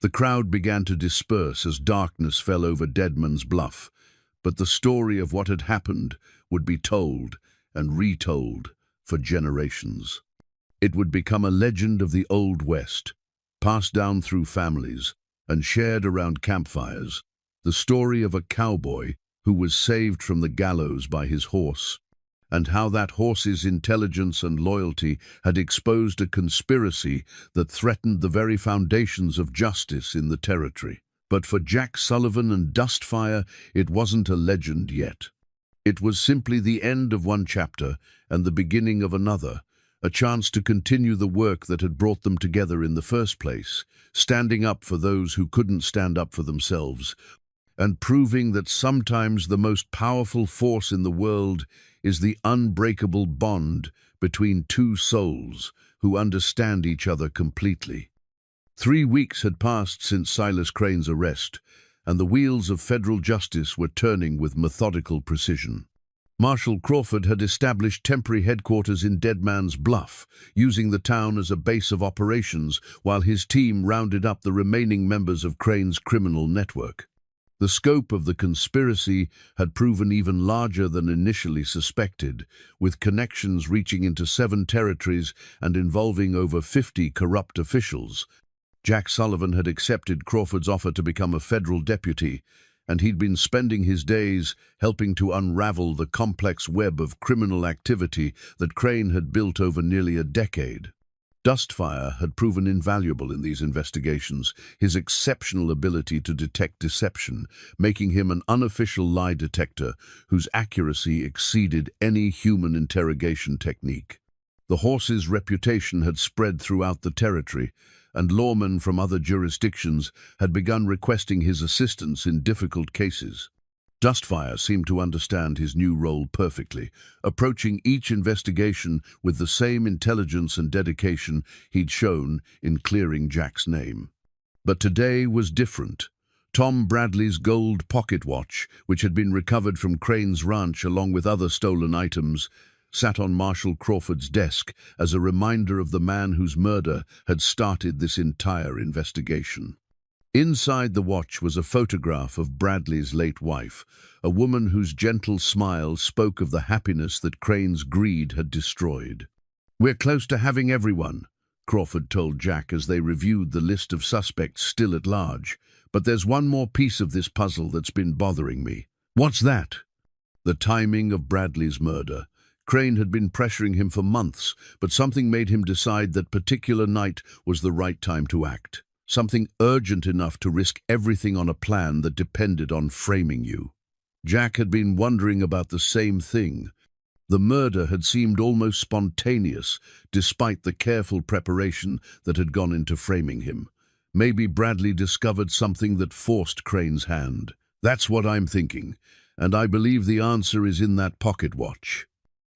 The crowd began to disperse as darkness fell over Deadman's Bluff, but the story of what had happened would be told and retold for generations. It would become a legend of the Old West, passed down through families and shared around campfires, the story of a cowboy who was saved from the gallows by his horse, and how that horse's intelligence and loyalty had exposed a conspiracy that threatened the very foundations of justice in the territory. But for Jack Sullivan and Dustfire, it wasn't a legend yet. It was simply the end of one chapter and the beginning of another, a chance to continue the work that had brought them together in the first place, standing up for those who couldn't stand up for themselves, and proving that sometimes the most powerful force in the world is the unbreakable bond between two souls who understand each other completely. 3 weeks had passed since Silas Crane's arrest, and the wheels of federal justice were turning with methodical precision. Marshal Crawford had established temporary headquarters in Deadman's Bluff, using the town as a base of operations while his team rounded up the remaining members of Crane's criminal network. The scope of the conspiracy had proven even larger than initially suspected, with connections reaching into 7 territories and involving over 50 corrupt officials. Jack Sullivan had accepted Crawford's offer to become a federal deputy, and he'd been spending his days helping to unravel the complex web of criminal activity that Crane had built over nearly a decade. Dustfire had proven invaluable in these investigations, his exceptional ability to detect deception, making him an unofficial lie detector whose accuracy exceeded any human interrogation technique. The horse's reputation had spread throughout the territory, and lawmen from other jurisdictions had begun requesting his assistance in difficult cases. Dustfire seemed to understand his new role perfectly, approaching each investigation with the same intelligence and dedication he'd shown in clearing Jack's name. But today was different. Tom Bradley's gold pocket watch, which had been recovered from Crane's ranch along with other stolen items, sat on Marshal Crawford's desk as a reminder of the man whose murder had started this entire investigation. Inside the watch was a photograph of Bradley's late wife, a woman whose gentle smile spoke of the happiness that Crane's greed had destroyed. "We're close to having everyone," Crawford told Jack as they reviewed the list of suspects still at large. "But there's one more piece of this puzzle that's been bothering me." "What's that?" "The timing of Bradley's murder. Crane had been pressuring him for months, but something made him decide that particular night was the right time to act. Something urgent enough to risk everything on a plan that depended on framing you." Jack had been wondering about the same thing. The murder had seemed almost spontaneous, despite the careful preparation that had gone into framing him. Maybe Bradley discovered something that forced Crane's hand. "That's what I'm thinking, and I believe the answer is in that pocket watch."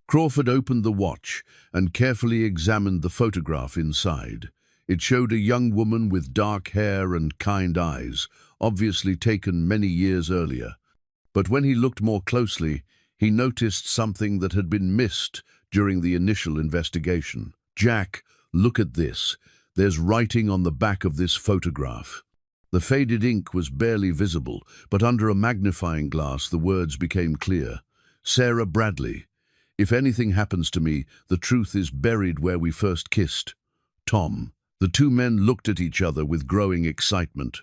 Crawford opened the watch and carefully examined the photograph inside. It showed a young woman with dark hair and kind eyes, obviously taken many years earlier. But when he looked more closely, he noticed something that had been missed during the initial investigation. "Jack, look at this. There's writing on the back of this photograph." The faded ink was barely visible, but under a magnifying glass the words became clear. "Sarah Bradley. If anything happens to me, the truth is buried where we first kissed. Tom." The two men looked at each other with growing excitement.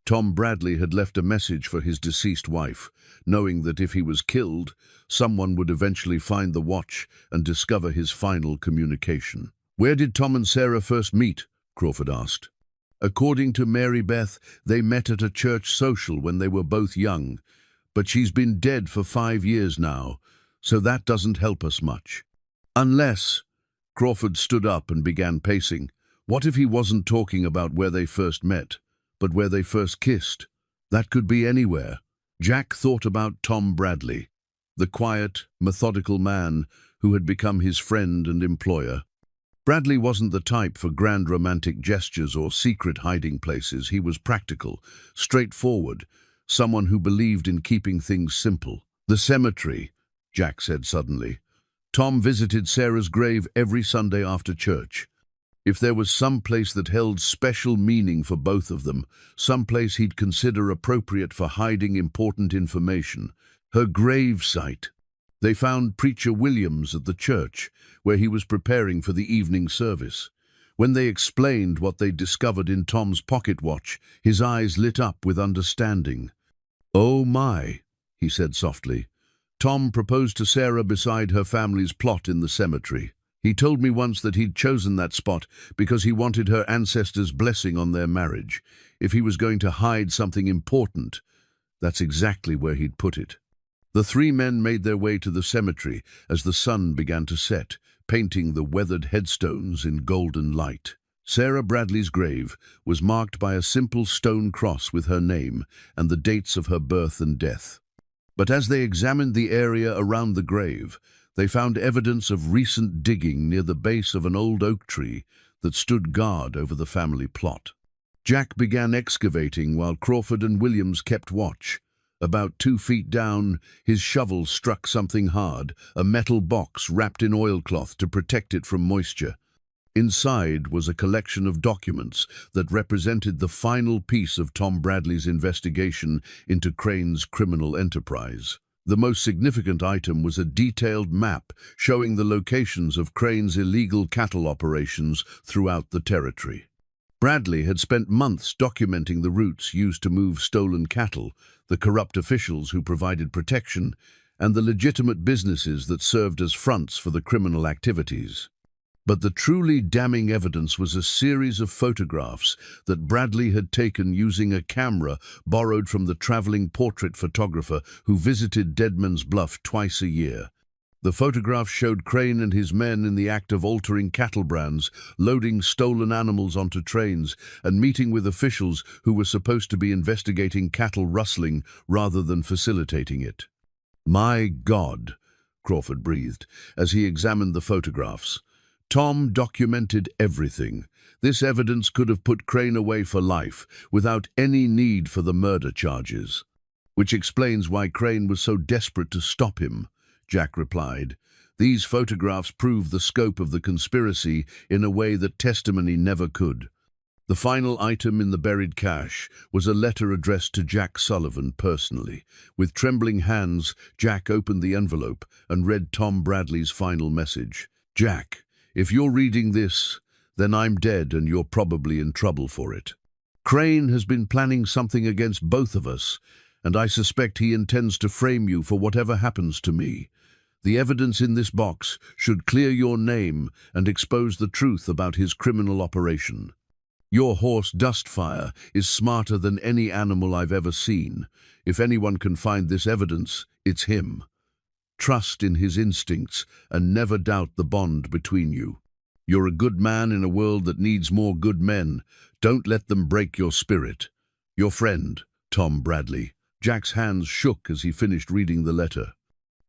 Tom Bradley had left a message for his deceased wife, knowing that if he was killed, someone would eventually find the watch and discover his final communication. "Where did Tom and Sarah first meet?" Crawford asked. "According to Mary Beth, they met at a church social when they were both young, but she's been dead for 5 years now, so that doesn't help us much. Unless—" Crawford stood up and began pacing. What if he wasn't talking about where they first met, but where they first kissed? That could be anywhere. Jack thought about Tom Bradley, the quiet, methodical man who had become his friend and employer. Bradley wasn't the type for grand romantic gestures or secret hiding places. He was practical, straightforward, someone who believed in keeping things simple. "The cemetery," Jack said suddenly. "Tom visited Sarah's grave every Sunday after church." If there was some place that held special meaning for both of them, some place he'd consider appropriate for hiding important information, her grave site. They found Preacher Williams at the church, where he was preparing for the evening service. When they explained what they'd discovered in Tom's pocket watch, his eyes lit up with understanding. "Oh my," he said softly. "Tom proposed to Sarah beside her family's plot in the cemetery. He told me once that he'd chosen that spot because he wanted her ancestors' blessing on their marriage. If he was going to hide something important, that's exactly where he'd put it." The three men made their way to the cemetery as the sun began to set, painting the weathered headstones in golden light. Sarah Bradley's grave was marked by a simple stone cross with her name and the dates of her birth and death. But as they examined the area around the grave, they found evidence of recent digging near the base of an old oak tree that stood guard over the family plot. Jack began excavating while Crawford and Williams kept watch. About 2 feet down, his shovel struck something hard, a metal box wrapped in oilcloth to protect it from moisture. Inside was a collection of documents that represented the final piece of Tom Bradley's investigation into Crane's criminal enterprise. The most significant item was a detailed map showing the locations of Crane's illegal cattle operations throughout the territory. Bradley had spent months documenting the routes used to move stolen cattle, the corrupt officials who provided protection, and the legitimate businesses that served as fronts for the criminal activities. But the truly damning evidence was a series of photographs that Bradley had taken using a camera borrowed from the traveling portrait photographer who visited Deadman's Bluff twice a year. The photographs showed Crane and his men in the act of altering cattle brands, loading stolen animals onto trains, and meeting with officials who were supposed to be investigating cattle rustling rather than facilitating it. "My God," Crawford breathed as he examined the photographs. Tom documented everything. This evidence could have put Crane away for life, without any need for the murder charges. "Which explains why Crane was so desperate to stop him," Jack replied. "These photographs prove the scope of the conspiracy in a way that testimony never could." The final item in the buried cache was a letter addressed to Jack Sullivan personally. With trembling hands, Jack opened the envelope and read Tom Bradley's final message. "Jack, if you're reading this, then I'm dead and you're probably in trouble for it. Crane has been planning something against both of us, and I suspect he intends to frame you for whatever happens to me. The evidence in this box should clear your name and expose the truth about his criminal operation. Your horse Dustfire is smarter than any animal I've ever seen. If anyone can find this evidence, it's him. Trust in his instincts and never doubt the bond between you. You're a good man in a world that needs more good men. Don't let them break your spirit. Your friend, Tom Bradley." Jack's hands shook as he finished reading the letter.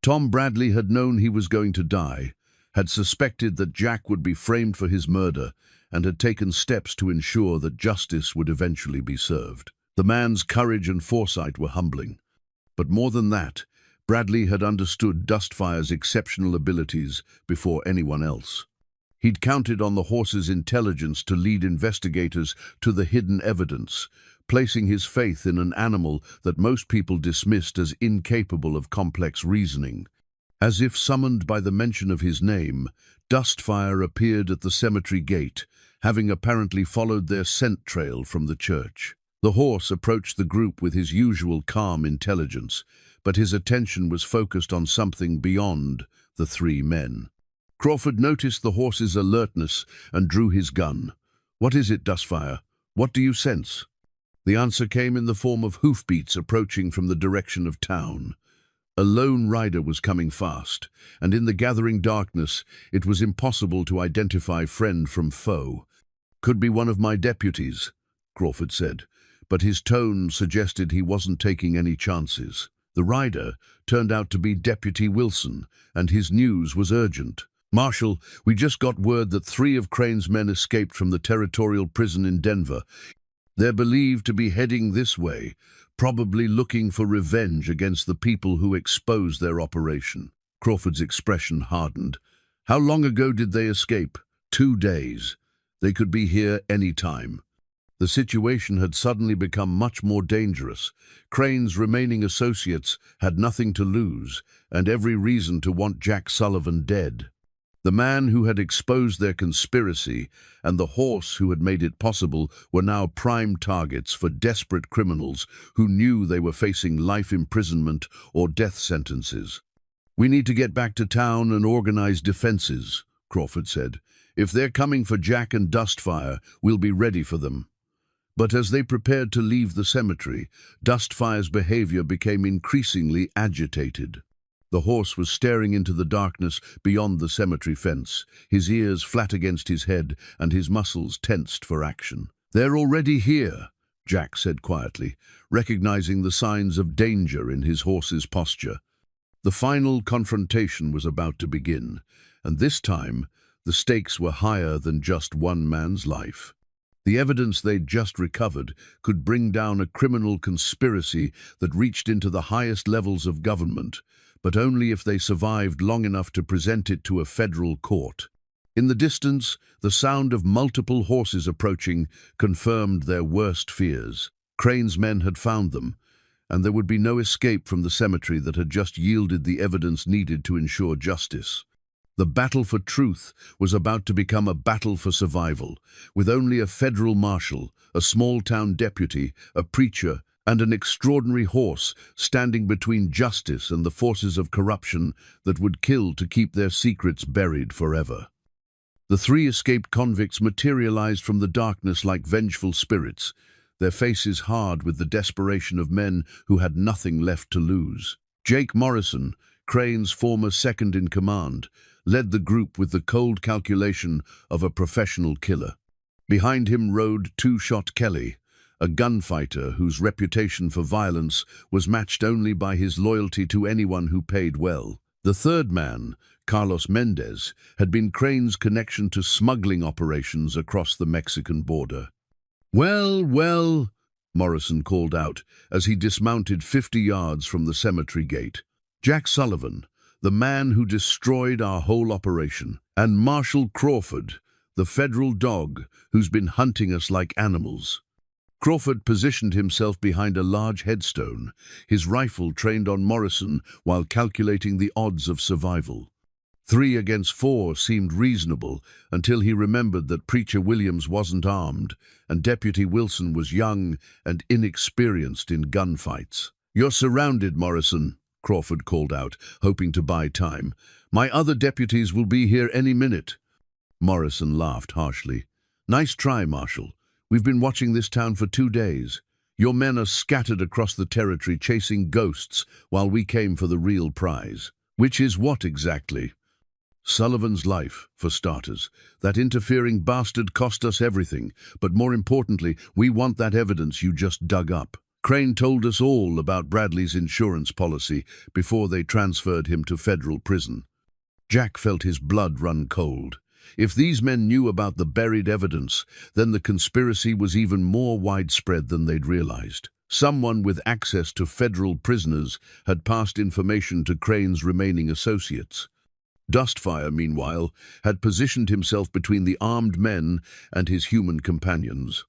Tom Bradley had known he was going to die, had suspected that Jack would be framed for his murder, and had taken steps to ensure that justice would eventually be served. The man's courage and foresight were humbling. But more than that, Bradley had understood Dustfire's exceptional abilities before anyone else. He'd counted on the horse's intelligence to lead investigators to the hidden evidence, placing his faith in an animal that most people dismissed as incapable of complex reasoning. As if summoned by the mention of his name, Dustfire appeared at the cemetery gate, having apparently followed their scent trail from the church. The horse approached the group with his usual calm intelligence, but his attention was focused on something beyond the three men. Crawford noticed the horse's alertness and drew his gun. "What is it, Dustfire? What do you sense?" The answer came in the form of hoofbeats approaching from the direction of town. A lone rider was coming fast, and in the gathering darkness, it was impossible to identify friend from foe. "Could be one of my deputies," Crawford said, but his tone suggested he wasn't taking any chances. The rider turned out to be Deputy Wilson, and his news was urgent. "Marshal, we just got word that 3 of Crane's men escaped from the territorial prison in Denver. They're believed to be heading this way, probably looking for revenge against the people who exposed their operation." Crawford's expression hardened. "How long ago did they escape?" 2 days. They could be here any time. The situation had suddenly become much more dangerous. Crane's remaining associates had nothing to lose, and every reason to want Jack Sullivan dead. The man who had exposed their conspiracy and the horse who had made it possible were now prime targets for desperate criminals who knew they were facing life imprisonment or death sentences. "We need to get back to town and organize defenses," Crawford said. "If they're coming for Jack and Dustfire, we'll be ready for them." But as they prepared to leave the cemetery, Dustfire's behavior became increasingly agitated. The horse was staring into the darkness beyond the cemetery fence, his ears flat against his head and his muscles tensed for action. "They're already here," Jack said quietly, recognizing the signs of danger in his horse's posture. The final confrontation was about to begin, and this time the stakes were higher than just one man's life. The evidence they'd just recovered could bring down a criminal conspiracy that reached into the highest levels of government, but only if they survived long enough to present it to a federal court. In the distance, the sound of multiple horses approaching confirmed their worst fears. Crane's men had found them, and there would be no escape from the cemetery that had just yielded the evidence needed to ensure justice. The battle for truth was about to become a battle for survival, with only a federal marshal, a small-town deputy, a preacher, and an extraordinary horse standing between justice and the forces of corruption that would kill to keep their secrets buried forever. The three escaped convicts materialized from the darkness like vengeful spirits, their faces hard with the desperation of men who had nothing left to lose. Jake Morrison, Crane's former second-in-command, led the group with the cold calculation of a professional killer. Behind him rode Two-Shot Kelly, a gunfighter whose reputation for violence was matched only by his loyalty to anyone who paid well. The third man, Carlos Mendez, had been Crane's connection to smuggling operations across the Mexican border. "Well, well," Morrison called out as he dismounted 50 yards from the cemetery gate. "Jack Sullivan, the man who destroyed our whole operation, and Marshal Crawford, the federal dog who's been hunting us like animals." Crawford positioned himself behind a large headstone, his rifle trained on Morrison while calculating the odds of survival. 3 against 4 seemed reasonable until he remembered that Preacher Williams wasn't armed and Deputy Wilson was young and inexperienced in gunfights. "You're surrounded, Morrison," Crawford called out, hoping to buy time. "My other deputies will be here any minute." Morrison laughed harshly. "Nice try, Marshal. We've been watching this town for 2 days. Your men are scattered across the territory chasing ghosts while we came for the real prize." "Which is what exactly?" "Sullivan's life, for starters. That interfering bastard cost us everything, but more importantly, we want that evidence you just dug up. Crane told us all about Bradley's insurance policy before they transferred him to federal prison." Jack felt his blood run cold. If these men knew about the buried evidence, then the conspiracy was even more widespread than they'd realized. Someone with access to federal prisoners had passed information to Crane's remaining associates. Dustfire, meanwhile, had positioned himself between the armed men and his human companions.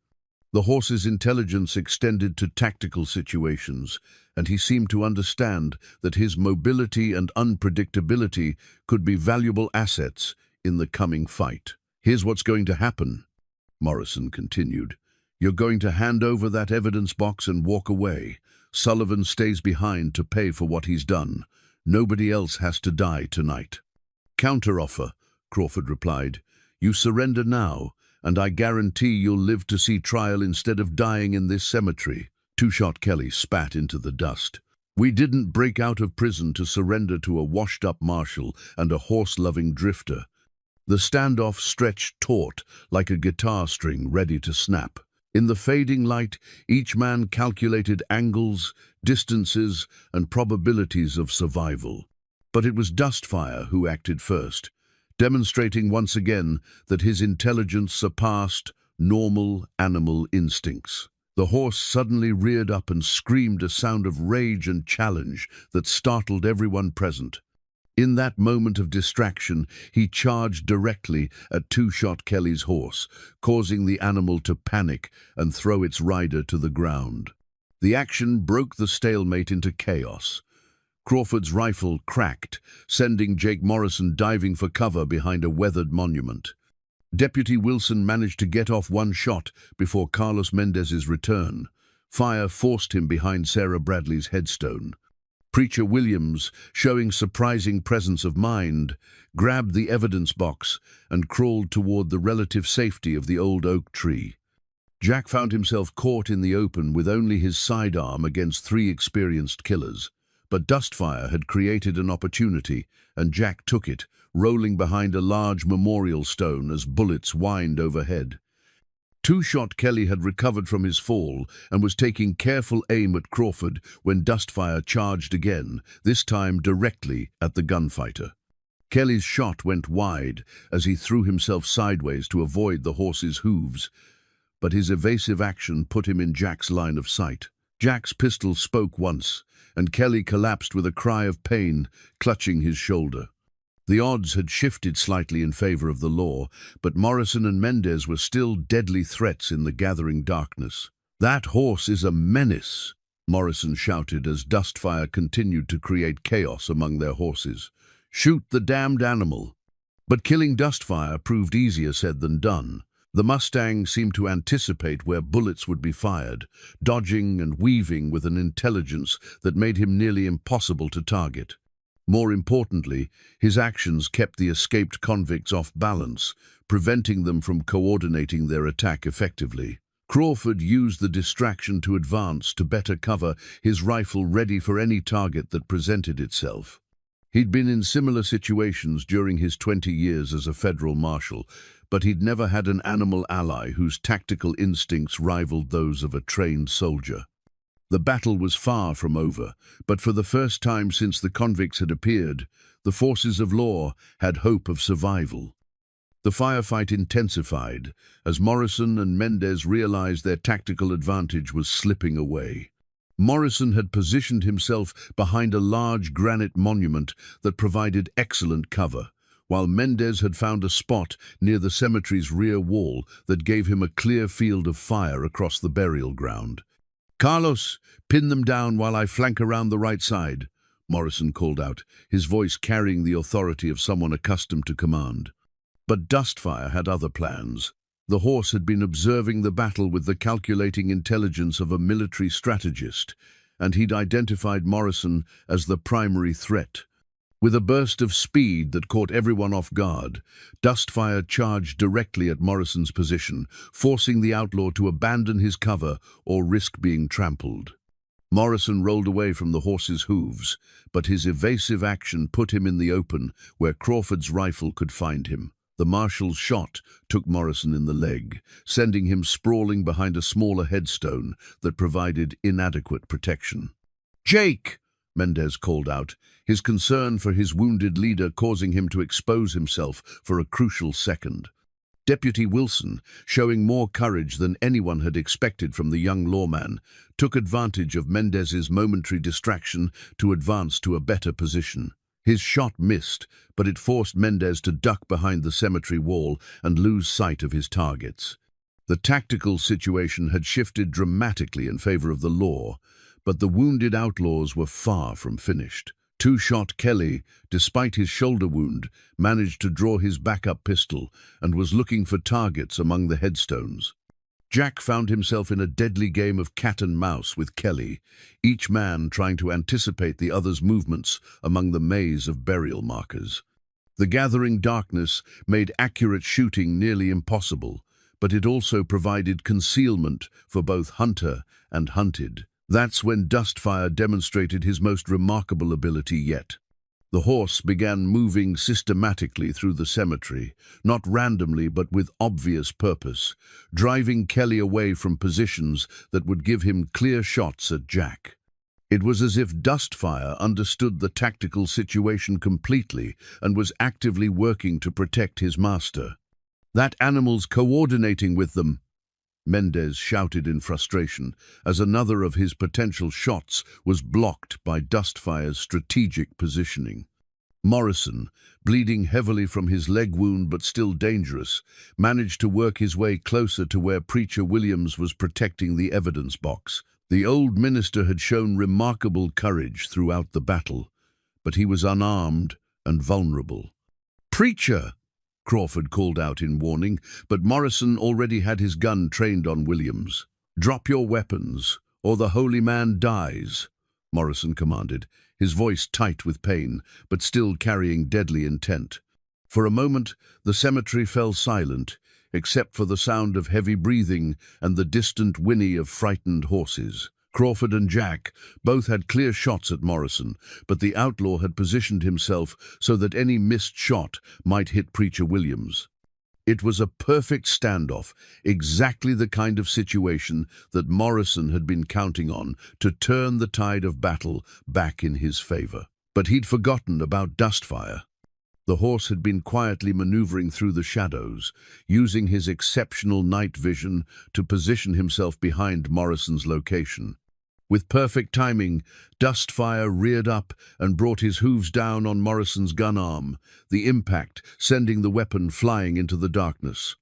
The horse's intelligence extended to tactical situations, and he seemed to understand that his mobility and unpredictability could be valuable assets in the coming fight. "Here's what's going to happen," Morrison continued. "You're going to hand over that evidence box and walk away. Sullivan stays behind to pay for what he's done. Nobody else has to die tonight." "Counteroffer," Crawford replied. "You surrender now, and I guarantee you'll live to see trial instead of dying in this cemetery." Two-Shot Kelly spat into the dust. "We didn't break out of prison to surrender to a washed-up marshal and a horse-loving drifter." The standoff stretched taut like a guitar string ready to snap. In the fading light, each man calculated angles, distances, and probabilities of survival. But it was Dustfire who acted first, demonstrating once again that his intelligence surpassed normal animal instincts. The horse suddenly reared up and screamed a sound of rage and challenge that startled everyone present. In that moment of distraction, he charged directly at Two-Shot Kelly's horse, causing the animal to panic and throw its rider to the ground. The action broke the stalemate into chaos. Crawford's rifle cracked, sending Jake Morrison diving for cover behind a weathered monument. Deputy Wilson managed to get off one shot before Carlos Mendez's return. Fire forced him behind Sarah Bradley's headstone. Preacher Williams, showing surprising presence of mind, grabbed the evidence box and crawled toward the relative safety of the old oak tree. Jack found himself caught in the open with only his sidearm against 3 experienced killers. But Dustfire had created an opportunity, and Jack took it, rolling behind a large memorial stone as bullets whined overhead. Two-Shot Kelly had recovered from his fall and was taking careful aim at Crawford when Dustfire charged again, this time directly at the gunfighter. Kelly's shot went wide as he threw himself sideways to avoid the horse's hooves, but his evasive action put him in Jack's line of sight. Jack's pistol spoke once, and Kelly collapsed with a cry of pain, clutching his shoulder. The odds had shifted slightly in favor of the law, but Morrison and Mendez were still deadly threats in the gathering darkness. "That horse is a menace," Morrison shouted as Dustfire continued to create chaos among their horses. "Shoot the damned animal." But killing Dustfire proved easier said than done. The Mustang seemed to anticipate where bullets would be fired, dodging and weaving with an intelligence that made him nearly impossible to target. More importantly, his actions kept the escaped convicts off balance, preventing them from coordinating their attack effectively. Crawford used the distraction to advance to better cover, his rifle ready for any target that presented itself. He'd been in similar situations during his 20 years as a federal marshal, but he'd never had an animal ally whose tactical instincts rivaled those of a trained soldier. The battle was far from over, but for the first time since the convicts had appeared, the forces of law had hope of survival. The firefight intensified as Morrison and Mendez realized their tactical advantage was slipping away. Morrison had positioned himself behind a large granite monument that provided excellent cover, while Mendez had found a spot near the cemetery's rear wall that gave him a clear field of fire across the burial ground. "Carlos, pin them down while I flank around the right side," Morrison called out, his voice carrying the authority of someone accustomed to command. But Dustfire had other plans. The horse had been observing the battle with the calculating intelligence of a military strategist, and he'd identified Morrison as the primary threat. With a burst of speed that caught everyone off guard, Dustfire charged directly at Morrison's position, forcing the outlaw to abandon his cover or risk being trampled. Morrison rolled away from the horse's hooves, but his evasive action put him in the open where Crawford's rifle could find him. The marshal's shot took Morrison in the leg, sending him sprawling behind a smaller headstone that provided inadequate protection. "Jake!" Mendez called out, his concern for his wounded leader causing him to expose himself for a crucial second. Deputy Wilson, showing more courage than anyone had expected from the young lawman, took advantage of Mendez's momentary distraction to advance to a better position. His shot missed, but it forced Mendez to duck behind the cemetery wall and lose sight of his targets. The tactical situation had shifted dramatically in favor of the law, but the wounded outlaws were far from finished. Two-Shot Kelly, despite his shoulder wound, managed to draw his backup pistol and was looking for targets among the headstones. Jack found himself in a deadly game of cat and mouse with Kelly, each man trying to anticipate the other's movements among the maze of burial markers. The gathering darkness made accurate shooting nearly impossible, but it also provided concealment for both hunter and hunted. That's when Dustfire demonstrated his most remarkable ability yet. The horse began moving systematically through the cemetery, not randomly but with obvious purpose, driving Kelly away from positions that would give him clear shots at Jack. It was as if Dustfire understood the tactical situation completely and was actively working to protect his master. "That animal's coordinating with them," Mendez shouted in frustration, as another of his potential shots was blocked by Dustfire's strategic positioning. Morrison, bleeding heavily from his leg wound but still dangerous, managed to work his way closer to where Preacher Williams was protecting the evidence box. The old minister had shown remarkable courage throughout the battle, but he was unarmed and vulnerable. "Preacher!" Crawford called out in warning, but Morrison already had his gun trained on Williams. "Drop your weapons, or the holy man dies," Morrison commanded, his voice tight with pain, but still carrying deadly intent. For a moment, the cemetery fell silent, except for the sound of heavy breathing and the distant whinny of frightened horses. Crawford and Jack both had clear shots at Morrison, but the outlaw had positioned himself so that any missed shot might hit Preacher Williams. It was a perfect standoff, exactly the kind of situation that Morrison had been counting on to turn the tide of battle back in his favor. But he'd forgotten about Dustfire. The horse had been quietly maneuvering through the shadows, using his exceptional night vision to position himself behind Morrison's location. With perfect timing, Dustfire reared up and brought his hooves down on Morrison's gun arm, the impact sending the weapon flying into the darkness.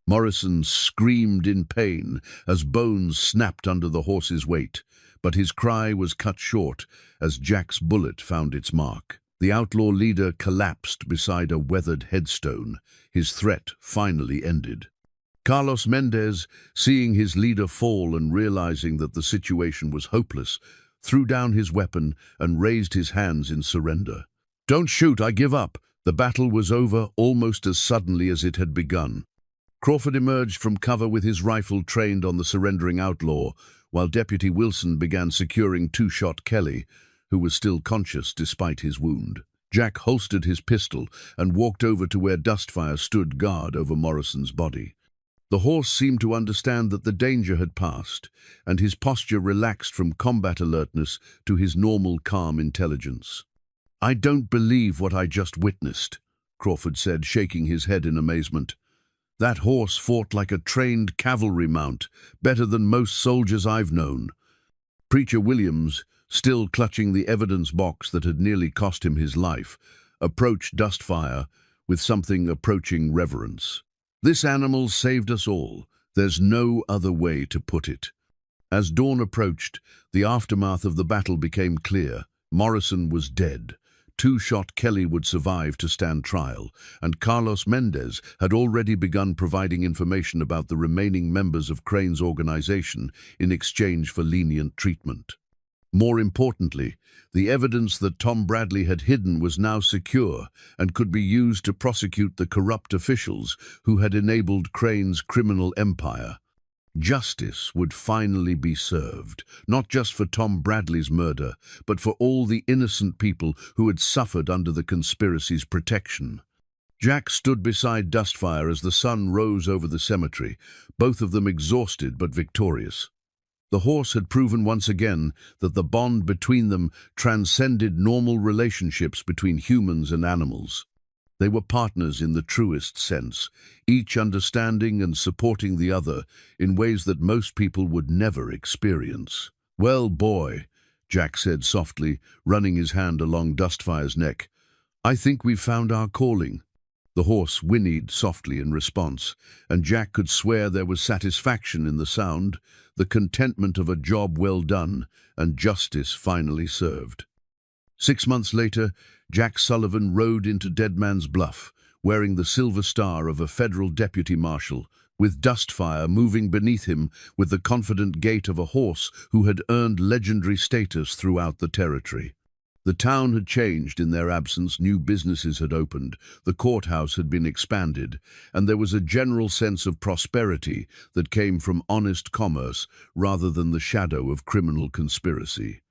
Morrison screamed in pain as bones snapped under the horse's weight, but his cry was cut short as Jack's bullet found its mark. The outlaw leader collapsed beside a weathered headstone, his threat finally ended. Carlos Mendez, seeing his leader fall and realizing that the situation was hopeless, threw down his weapon and raised his hands in surrender. "Don't shoot, I give up." The battle was over almost as suddenly as it had begun. Crawford emerged from cover with his rifle trained on the surrendering outlaw, while Deputy Wilson began securing Two-Shot Kelly, who was still conscious despite his wound. Jack holstered his pistol and walked over to where Dustfire stood guard over Morrison's body. The horse seemed to understand that the danger had passed, and his posture relaxed from combat alertness to his normal calm intelligence. "I don't believe what I just witnessed," Crawford said, shaking his head in amazement. "That horse fought like a trained cavalry mount, better than most soldiers I've known." Preacher Williams, still clutching the evidence box that had nearly cost him his life, approached Dustfire with something approaching reverence. "This animal saved us all. There's no other way to put it." As dawn approached, the aftermath of the battle became clear. Morrison was dead. Two-Shot Kelly would survive to stand trial, and Carlos Mendez had already begun providing information about the remaining members of Crane's organization in exchange for lenient treatment. More importantly, the evidence that Tom Bradley had hidden was now secure and could be used to prosecute the corrupt officials who had enabled Crane's criminal empire. Justice would finally be served, not just for Tom Bradley's murder, but for all the innocent people who had suffered under the conspiracy's protection. Jack stood beside Dustfire as the sun rose over the cemetery, both of them exhausted but victorious. The horse had proven once again that the bond between them transcended normal relationships between humans and animals. They were partners in the truest sense, each understanding and supporting the other in ways that most people would never experience. "Well, boy," Jack said softly, running his hand along Dustfire's neck, "I think we've found our calling." The horse whinnied softly in response, and Jack could swear there was satisfaction in the sound, the contentment of a job well done, and justice finally served. 6 months later, Jack Sullivan rode into Deadman's Bluff, wearing the silver star of a federal deputy marshal, with Dustfire moving beneath him with the confident gait of a horse who had earned legendary status throughout the territory. The town had changed in their absence, new businesses had opened, the courthouse had been expanded, and there was a general sense of prosperity that came from honest commerce rather than the shadow of criminal conspiracy.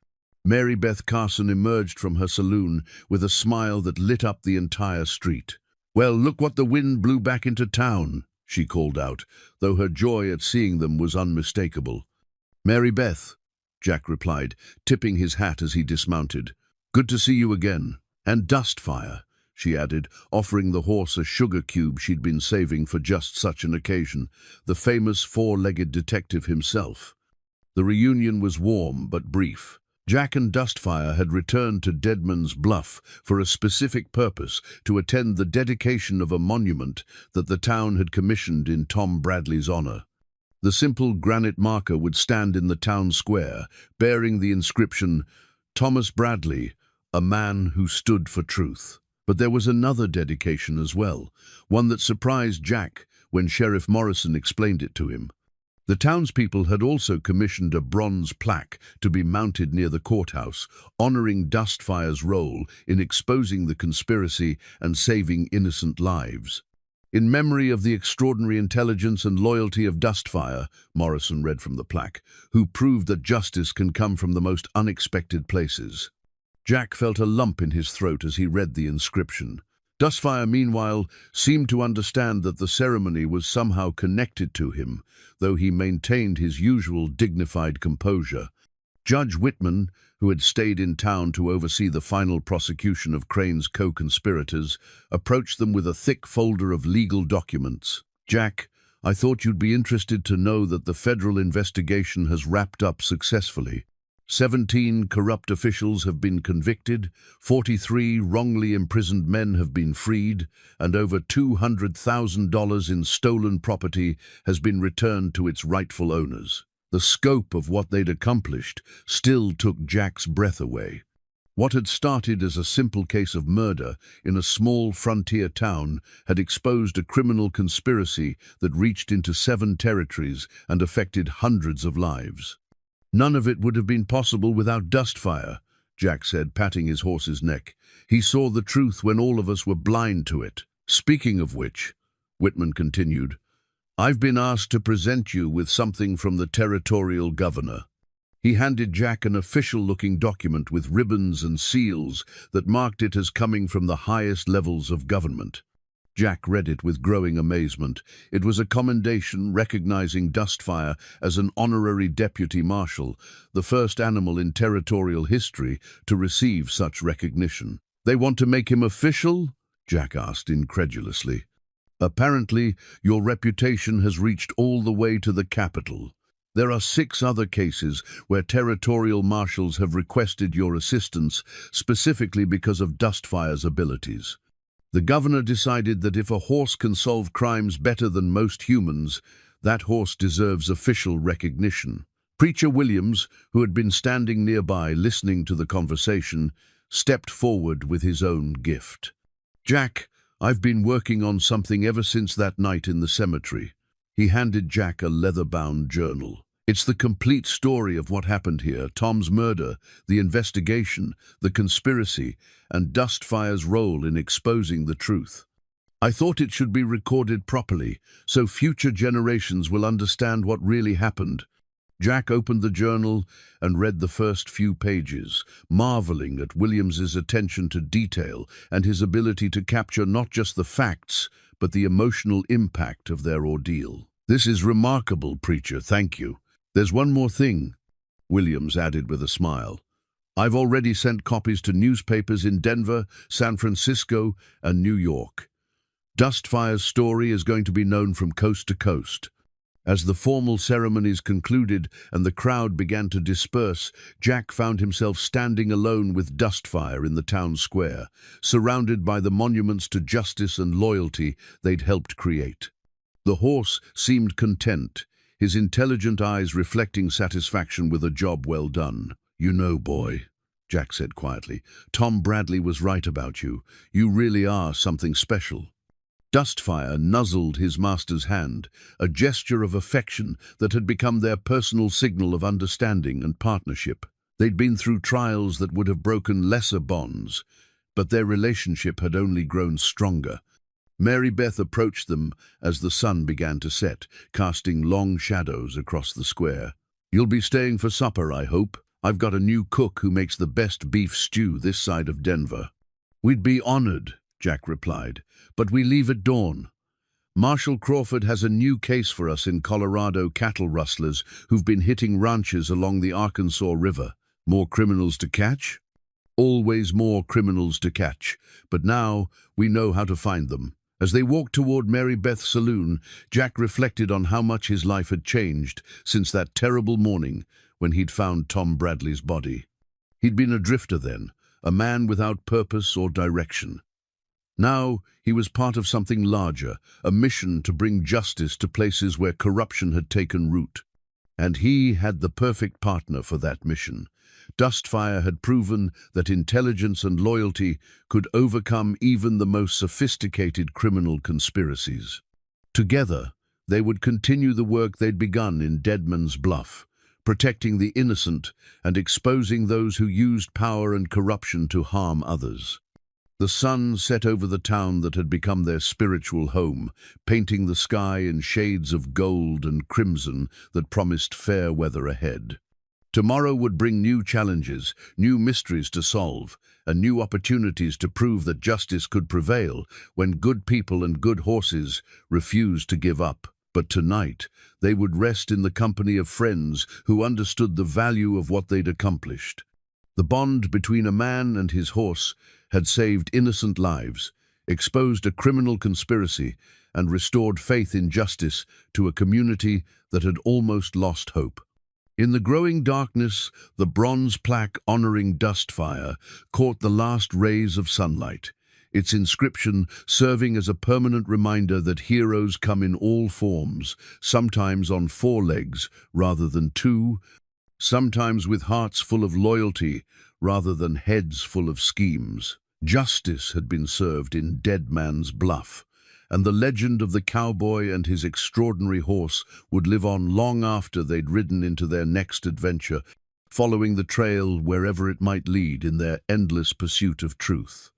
Mary Beth Carson emerged from her saloon with a smile that lit up the entire street. "Well, look what the wind blew back into town," she called out, though her joy at seeing them was unmistakable. "Mary Beth," Jack replied, tipping his hat as he dismounted. "Good to see you again. And Dustfire," she added, offering the horse a sugar cube she'd been saving for just such an occasion, the famous four-legged detective himself. The reunion was warm but brief. Jack and Dustfire had returned to Deadman's Bluff for a specific purpose, to attend the dedication of a monument that the town had commissioned in Tom Bradley's honor. The simple granite marker would stand in the town square, bearing the inscription, "Thomas Bradley, a man who stood for truth." But there was another dedication as well, one that surprised Jack when Sheriff Morrison explained it to him. The townspeople had also commissioned a bronze plaque to be mounted near the courthouse, honoring Dustfire's role in exposing the conspiracy and saving innocent lives. "In memory of the extraordinary intelligence and loyalty of Dustfire," Morrison read from the plaque, "who proved that justice can come from the most unexpected places." Jack felt a lump in his throat as he read the inscription. Dustfire, meanwhile, seemed to understand that the ceremony was somehow connected to him, though he maintained his usual dignified composure. Judge Whitman, who had stayed in town to oversee the final prosecution of Crane's co-conspirators, approached them with a thick folder of legal documents. "Jack, I thought you'd be interested to know that the federal investigation has wrapped up successfully. 17 corrupt officials have been convicted, 43 wrongly imprisoned men have been freed, and over $200,000 in stolen property has been returned to its rightful owners." The scope of what they'd accomplished still took Jack's breath away. What had started as a simple case of murder in a small frontier town had exposed a criminal conspiracy that reached into 7 territories and affected hundreds of lives. "None of it would have been possible without Dustfire," Jack said, patting his horse's neck. "He saw the truth when all of us were blind to it." "Speaking of which," Whitman continued, "I've been asked to present you with something from the territorial governor." He handed Jack an official-looking document with ribbons and seals that marked it as coming from the highest levels of government. Jack read it with growing amazement. It was a commendation recognizing Dustfire as an honorary deputy marshal, the first animal in territorial history to receive such recognition. "They want to make him official?" Jack asked incredulously. "Apparently, your reputation has reached all the way to the capital. There are 6 other cases where territorial marshals have requested your assistance specifically because of Dustfire's abilities. The governor decided that if a horse can solve crimes better than most humans, that horse deserves official recognition." Preacher Williams, who had been standing nearby listening to the conversation, stepped forward with his own gift. "Jack, I've been working on something ever since that night in the cemetery." He handed Jack a leather-bound journal. "It's the complete story of what happened here: Tom's murder, the investigation, the conspiracy, and Dustfire's role in exposing the truth. I thought it should be recorded properly, so future generations will understand what really happened." Jack opened the journal and read the first few pages, marveling at Williams's attention to detail and his ability to capture not just the facts, but the emotional impact of their ordeal. "This is remarkable, Preacher, thank you. There's one more thing," Williams added with a smile. "I've already sent copies to newspapers in Denver, San Francisco, and New York. Dustfire's story is going to be known from coast to coast." As the formal ceremonies concluded and the crowd began to disperse, Jack found himself standing alone with Dustfire in the town square, surrounded by the monuments to justice and loyalty they'd helped create. The horse seemed content, his intelligent eyes reflecting satisfaction with a job well done. "You know, boy," Jack said quietly, "Tom Bradley was right about you. You really are something special." Dustfire nuzzled his master's hand, a gesture of affection that had become their personal signal of understanding and partnership. They'd been through trials that would have broken lesser bonds, but their relationship had only grown stronger. Mary Beth approached them as the sun began to set, casting long shadows across the square. "You'll be staying for supper, I hope. I've got a new cook who makes the best beef stew this side of Denver." "We'd be honored," Jack replied, "but we leave at dawn. Marshal Crawford has a new case for us in Colorado: cattle rustlers who've been hitting ranches along the Arkansas River. More criminals to catch?" "Always more criminals to catch, but now we know how to find them." As they walked toward Mary Beth's saloon, Jack reflected on how much his life had changed since that terrible morning when he'd found Tom Bradley's body. He'd been a drifter then, a man without purpose or direction. Now he was part of something larger, a mission to bring justice to places where corruption had taken root. And he had the perfect partner for that mission. Dustfire had proven that intelligence and loyalty could overcome even the most sophisticated criminal conspiracies. Together, they would continue the work they'd begun in Deadman's Bluff, protecting the innocent and exposing those who used power and corruption to harm others. The sun set over the town that had become their spiritual home, painting the sky in shades of gold and crimson that promised fair weather ahead. Tomorrow would bring new challenges, new mysteries to solve, and new opportunities to prove that justice could prevail when good people and good horses refused to give up. But tonight, they would rest in the company of friends who understood the value of what they'd accomplished. The bond between a man and his horse had saved innocent lives, exposed a criminal conspiracy, and restored faith in justice to a community that had almost lost hope. In the growing darkness, the bronze plaque honoring Dustfire caught the last rays of sunlight, its inscription serving as a permanent reminder that heroes come in all forms, sometimes on 4 legs rather than 2, sometimes with hearts full of loyalty rather than heads full of schemes. Justice had been served in Deadman's Bluff, and the legend of the cowboy and his extraordinary horse would live on long after they'd ridden into their next adventure, following the trail wherever it might lead in their endless pursuit of truth.